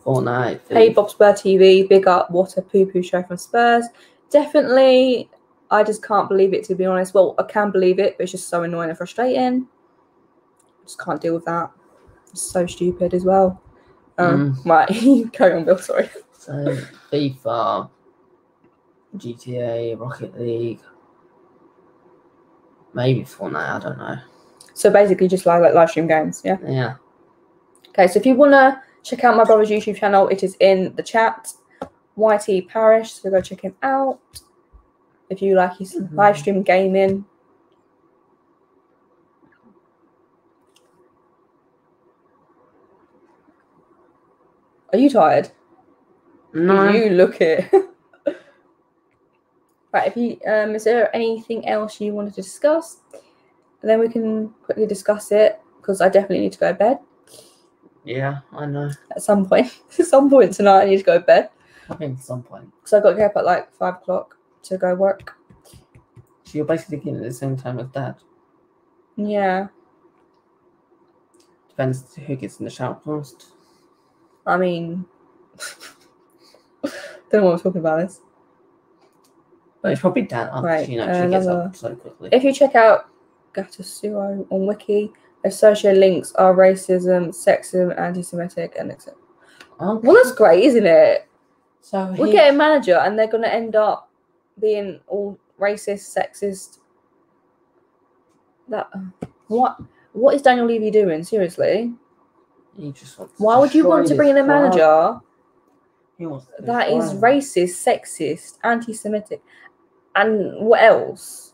Fortnite. Hey Bob Spur TV, big up, what a poo-poo show from Spurs. Definitely, I just can't believe it, to be honest. Well, I can believe it, but it's just so annoying and frustrating. Just can't deal with that. It's so stupid as well. Right, carry on, Bill, sorry. So FIFA, GTA, Rocket League, maybe Fortnite, I don't know. So basically just like live stream games, yeah? Yeah. Okay, so if you want to check out my brother's YouTube channel, it is in the chat. YT Parish, so go check him out. If you like his live stream gaming. Are you tired? No. You look it. Right, if you is there anything else you wanted to discuss? And then we can quickly discuss it because I definitely need to go to bed. Yeah, I know. At some point. At some point tonight I need to go to bed. I think at some point. So I've got to get up at like 5 o'clock to go work. So you're basically getting at the same time as Dad? Yeah. Depends who gets in the shower first. I mean, don't know what I'm talking about this. But it's probably Dad. Right, She gets up so quickly. If you check out Gattuso on Wiki, associated links are racism, sexism, anti-Semitic, and etc. Okay. Well, that's great, isn't it? So we'll get a manager, and they're going to end up being all racist, sexist. What is Daniel Levy doing? Seriously, he just wants. Why would you want to bring in a manager that is racist, sexist, anti-Semitic, and what else?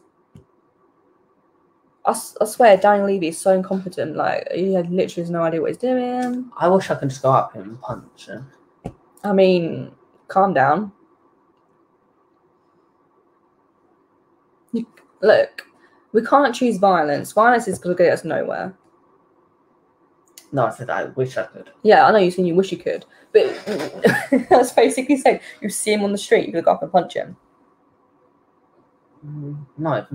I swear, Daniel Levy is so incompetent. Like, he literally has no idea what he's doing. I wish I could just go up and punch him. I mean, calm down. Look, we can't choose violence. Violence is going to get us nowhere. No, I said I wish I could. Yeah, I know you're saying you wish you could. But that's basically saying you see him on the street, you go up and punch him. No,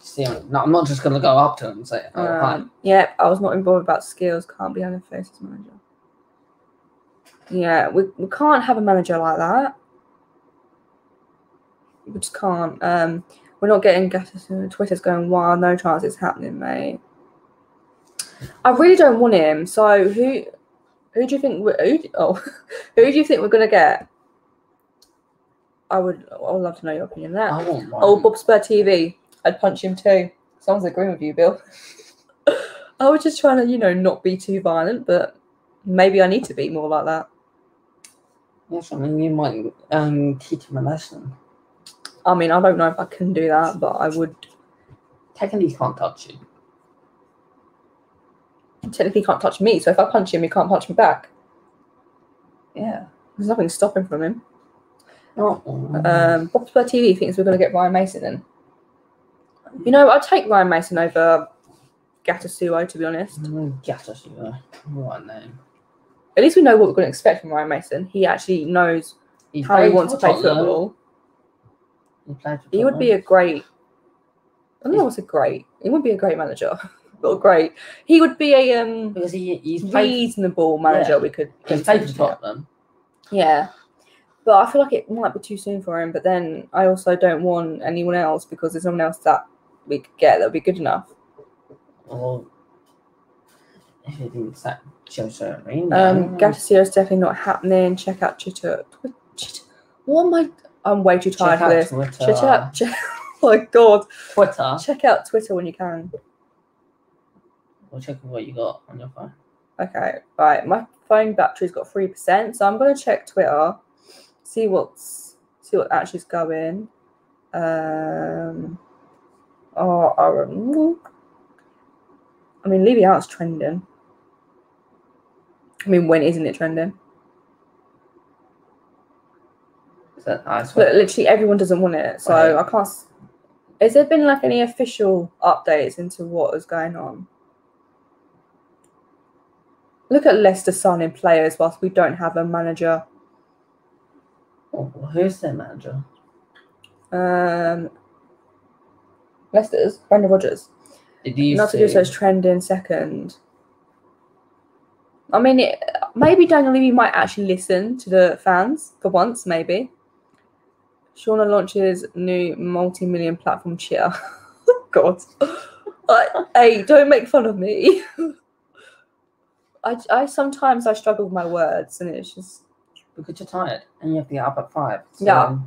see him. No, I'm not just going to go up to him and say, oh, hi. Yeah, I was not involved about skills. Can't be on the face as manager. Yeah, we can't have a manager like that. We just can't. We're not getting Gattuso. Twitter's going wild. No chance it's happening, mate. I really don't want him. So who do you think? Who do you think we're gonna get? I would love to know your opinion on that. Oh, Bob Spur TV. I'd punch him too. Someone's agreeing with you, Bill. I was just trying to, not be too violent, but maybe I need to be more like that. Yes, I mean, you might teach him a lesson. I mean, I don't know if I can do that, but I would. Technically, he can't touch you. Technically, he can't touch me. So if I punch him, he can't punch me back. Yeah, there's nothing stopping from him. Oh. Bob Spur TV thinks we're going to get Ryan Mason in. You know, I'd take Ryan Mason over Gattuso, to be honest. Gattuso, what a name. At least we know what we're going to expect from Ryan Mason. He actually knows how he wants to play football. He would be a great... I don't know what's a great... He wouldn't be a great manager. Not great. He would be a because he's reasonable manager. Yeah. We could... He's played for Tottenham. Yeah. But I feel like it might be too soon for him. But then I also don't want anyone else because there's no one else that we could get that would be good enough. Or if it didn't sack Jose Gattuso is definitely not happening. Check out Twitter. What am I? I'm way too tired for this. Oh my god. Twitter. Check out Twitter when you can. Or check what you got on your phone. Okay, right. My phone battery's got 3%, so I'm gonna check Twitter, see what actually is going. I mean, Levy out's trending. I mean, when isn't it trending? Is that nice? Look, literally everyone doesn't want it, so I can't. Has there been like any official updates into what is going on? Look at Leicester signing players whilst we don't have a manager. Oh, who's their manager? Leicester's Brendan Rodgers. Gattuso's trending second. I mean, maybe Daniel Levy might actually listen to the fans for once, maybe. Shauna launches new multi-million platform cheer. God. Hey, don't make fun of me. I sometimes struggle with my words and it's just... Because you're tired and you have to get up at 5. So... Yeah.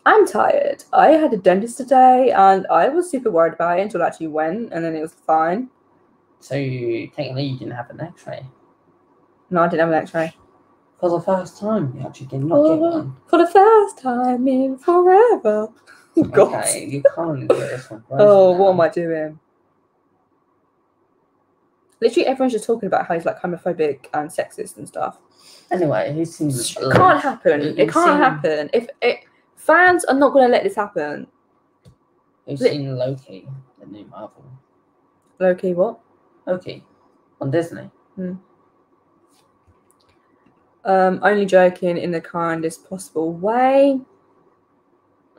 I'm tired. I had a dentist today and I was super worried about it until I actually went and then it was fine. So technically you didn't have an x-ray? No, I didn't have an x-ray. For the first time, you actually did not get one. For the first time in forever. God. Okay, you can't do this one. Oh, what am I doing? Literally, everyone's just talking about how he's like homophobic and sexist and stuff. Anyway, it seems it can't happen. It can't happen. If fans are not going to let this happen. You've seen Loki, the new Marvel. Loki, what? Loki, on Disney. Only joking in the kindest possible way.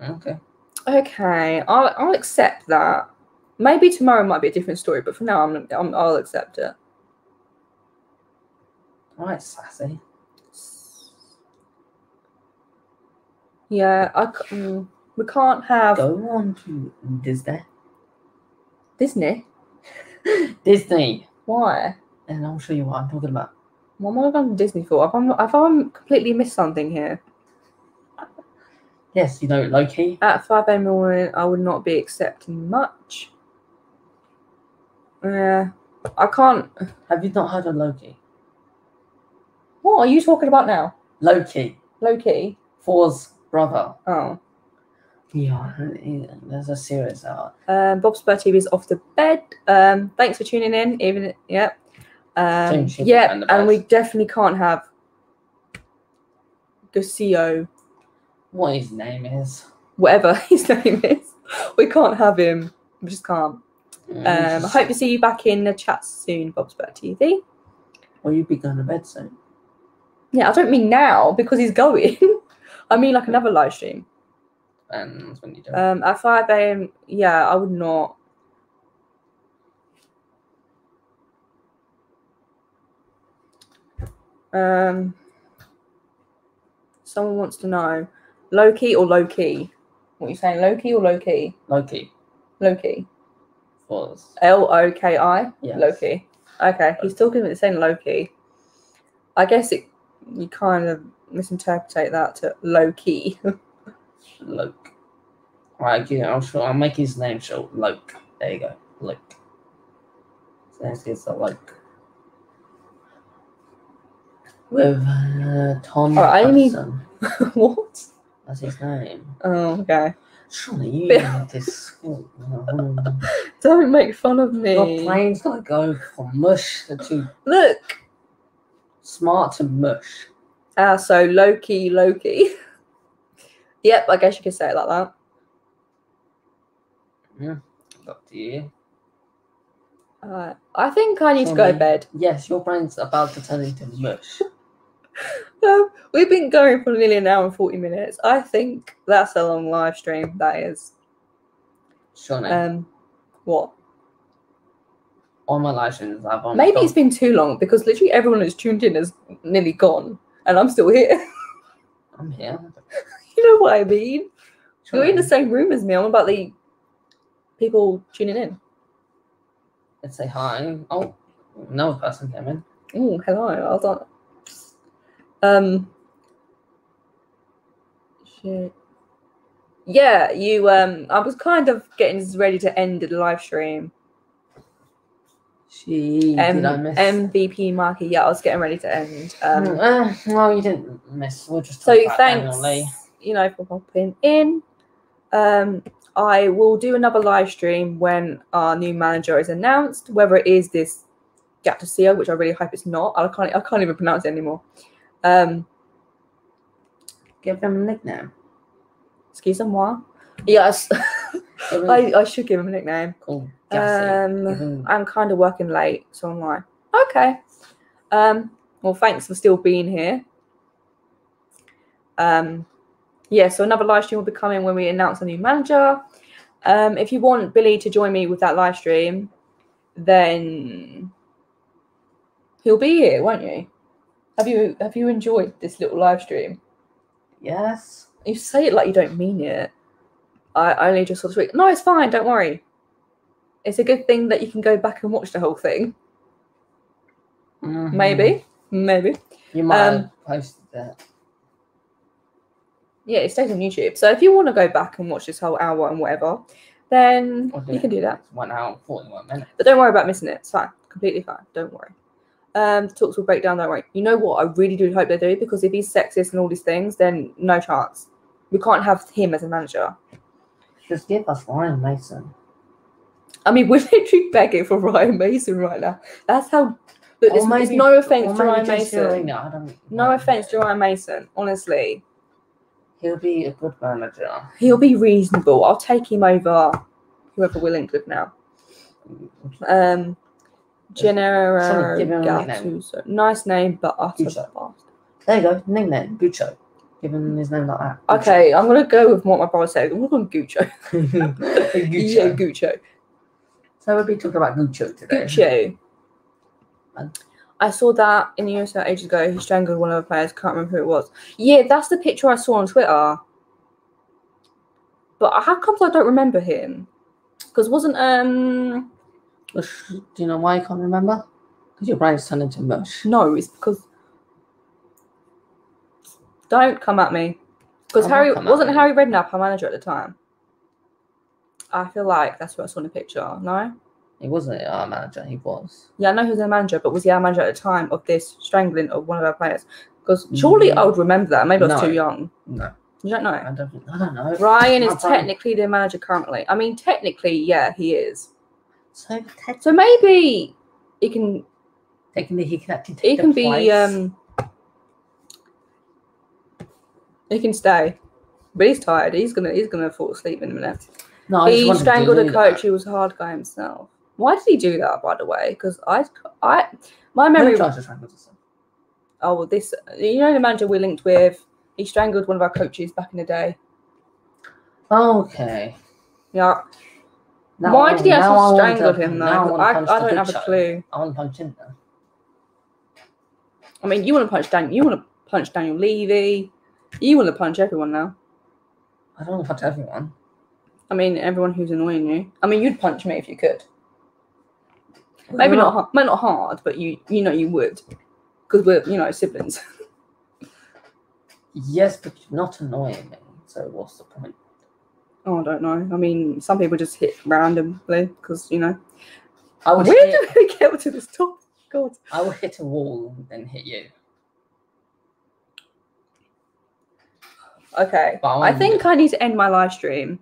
Okay. Okay, I'll accept that. Maybe tomorrow might be a different story, but for now, I'll accept it. All right, sassy. Yeah, we can't have... Go on to Disney. Disney? Disney. Why? And I'll show you what I'm talking about. What am I going to Disney for? If I'm completely missed something here. Yes, you know Loki. At 5 a.m. morning, I would not be accepting much. Yeah, I can't. Have you not heard of Loki? What are you talking about now? Loki. Loki? Thor's brother. Oh. Yeah, there's a series out. Bob Spur TV is off the bed. Thanks for tuning in. Yeah, and we definitely can't have Gattuso. What his name is. Whatever his name is. We can't have him. We just can't. I hope to see you back in the chat soon, Bob Spur TV. Will you be going to bed soon? Yeah, I don't mean now because he's going. I mean like another live stream. And when you do. At 5 a.m. Yeah, I would not. Someone wants to know, Loki or Loki? What are you saying, Loki or Loki? Loki. Loki. Was Loki? Yes. Loki. Okay, he's talking about saying Loki. I guess you kind of misinterpret that to Loki. Loke. Right, yeah, I'll make his name show. Loke. There you go. Loke. So it's a Loke. With Tom Hudson. What? That's his name. Oh, okay. Surely you need this. Don't make fun of me. Your brain's got to go from mush to... Look. Smart to mush. So Loki. Yep, I guess you could say it like that. Yeah. Up to you. I think I need to go to bed. Yes, your brain's about to turn into mush. We've been going for nearly an hour and 40 minutes. I think that's a long live stream. That is. Sure. What? All my live streams I've on. Maybe it's been too long because literally everyone who's tuned in is nearly gone, and I'm still here. I'm here. You know what I mean? Sure. You're in the same room as me. I'm about the people tuning in. Let's say hi. Oh, another person came in. Oh, hello. I thought. Shit. Yeah, you. I was kind of getting ready to end the live stream. Did I miss? MVP Marky. Yeah, I was getting ready to end. Well, you didn't miss. We'll just So talk thanks, for popping in. I will do another live stream when our new manager is announced. Whether it is this Gattuso, which I really hope it's not. I can't even pronounce it anymore. Give him a nickname. Excusez-moi. Yes, I should give him a nickname. Cool. I'm kind of working late, so I'm like, okay. Well, thanks for still being here. Yeah, so another live stream will be coming when we announce a new manager. If you want Billy to join me with that live stream, then he'll be here, won't you? Have you enjoyed this little live stream? Yes. You say it like you don't mean it. I only just sort of no, it's fine, don't worry. It's a good thing that you can go back and watch the whole thing. Mm-hmm. Maybe. You might have posted that. Yeah, it stays on YouTube. So if you want to go back and watch this whole hour and whatever, then you can do that. 1 hour and 41 minutes. But don't worry about missing it. It's fine. Completely fine. Don't worry. The talks will break down, don't worry. You know what? I really do hope they do, because if he's sexist and all these things, then no chance. We can't have him as a manager. Just give us Ryan Mason. I mean, we're literally begging for Ryan Mason right now. That's how... But there's no offence to Ryan Mason. No offence to Ryan Mason, honestly. He'll be a good manager. He'll be reasonable. I'll take him over whoever we're linked with now. Gattuso. Nice name, but utter bastard. There you go. Nickname. Guccio. Give him his name like that. Guccio. Okay, I'm going to go with what my brother said. I'm going to Guccio. Yeah, Guccio. So we'll be talking about Guccio today. Guccio. I saw that in the USA ages ago. He strangled one of the players. Can't remember who it was. Yeah, that's the picture I saw on Twitter. But how comes I don't remember him? Because wasn't Do you know why you can't remember? Because your brain's turned into mush. No, it's because... Don't come at me. Because Harry Redknapp our manager at the time? I feel like that's what I saw in the picture. No? He wasn't our manager. He was. Yeah, I know he was our manager, but was he our manager at the time of this strangling of one of our players? Because surely I would remember that. Maybe I was too young. No. You don't know? I don't know. Ryan is technically the manager currently. I mean, technically, yeah, he is. So maybe he can... Technically, he can actually take the place. He can stay. But he's tired. He's gonna fall asleep in a minute. No, he strangled a coach who was a hard guy himself. Why did he do that, by the way? Because my memory. Oh, well, this, you know, the manager we linked with, he strangled one of our coaches back in the day. Okay. Yeah. Why did he actually strangle him though? I don't have a clue. I want to punch him though. I mean, you want to punch Dan? You want to punch Daniel Levy? You want to punch everyone now? I don't want to punch everyone. I mean, everyone who's annoying you. I mean, you'd punch me if you could. Maybe not hard, but you know you would, because we're siblings. Yes, but you're not annoying me. So what's the point? Oh, I don't know. I mean, some people just hit randomly because Where did we get to this topic? God. I will hit a wall and then hit you. Okay. I think I need to end my live stream.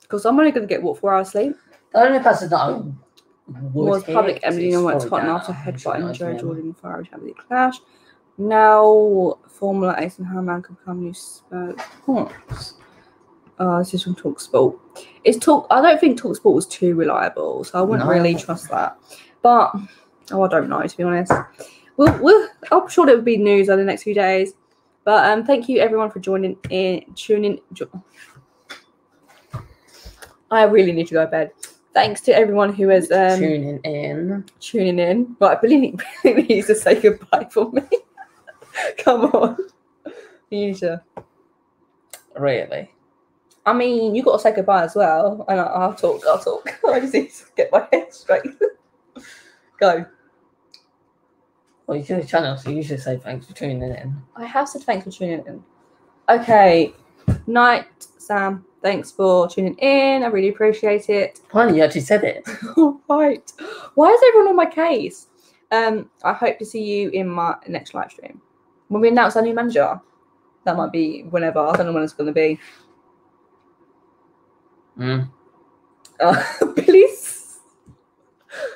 Because I'm only going to get, 4 hours sleep? The only person that I was public enemy and went Tottenham after headbutting Joe Jordan in Fire Champions Clash. Now, Formula Ace and Harman can become new Spurs points. This is from TalkSport. I don't think TalkSport was too reliable, so I wouldn't really trust that. But I don't know, to be honest. I'm sure there will be news over the next few days. But thank you everyone for tuning in. I really need to go to bed. Thanks to everyone who has tuning in. Right, Billy needs to say goodbye for me. Come on. You need to. Really? I mean, you got to say goodbye as well. And I'll talk. I just need to get my head straight. Go. Well, you should channel, so you should say thanks for tuning in. I have said thanks for tuning in. Okay. Night, Sam. Thanks for tuning in. I really appreciate it. Finally, you actually said it. All right. Why is everyone on my case? I hope to see you in my next live stream. When we announce our new manager. That might be whenever. I don't know when it's going to be. Please.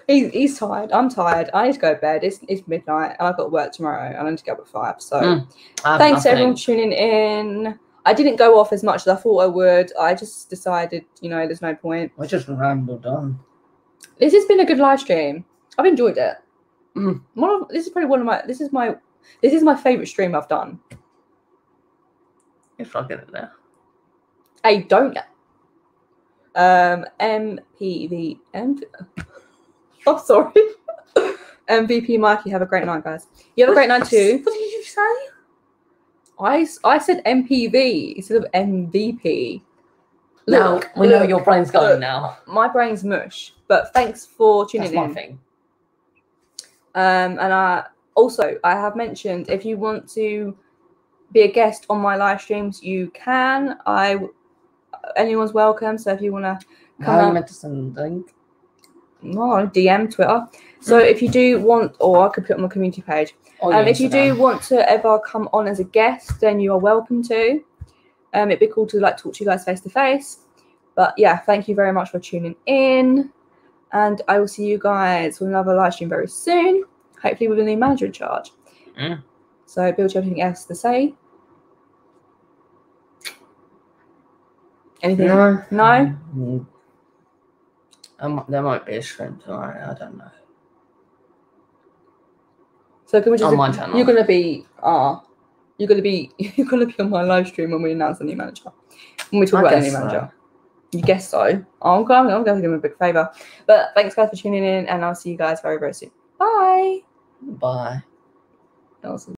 He's tired. I'm tired. I need to go to bed. It's midnight and I've got work tomorrow. I need to get up at 5. So thanks to everyone tuning in. I didn't go off as much as I thought I would. I just decided, there's no point. I just rambled on. This has been a good live stream. I've enjoyed it. This is probably this is my favourite stream I've done. If I get it there. Hey, don't. MPV. Oh, sorry. MVP Mikey, have a great night, guys. You have a great night too. What did you say? I said MPV instead of MVP. Look, we know your brain's going now. My brain's mush, but thanks for tuning in. That's my thing. And I have mentioned if you want to be a guest on my live streams, you can. Anyone's welcome. So if you want to come How you meant to send a link? No, DM Twitter. So if you do want, or I could put it on my community page. If you do want to ever come on as a guest, then you are welcome to. It'd be cool to talk to you guys face to face. But yeah, thank you very much for tuning in, and I will see you guys with another live stream very soon. Hopefully with a new manager in charge. So Bill, do you have anything else to say? Anything? No? There might be a stream tomorrow. I don't know. So can we just on my channel? You're gonna be on my live stream when we announce the new manager. When we talk about the new manager. You guess so. I'm going to give him a big favour. But thanks guys for tuning in, and I'll see you guys very, very soon. Bye. Bye. Awesome.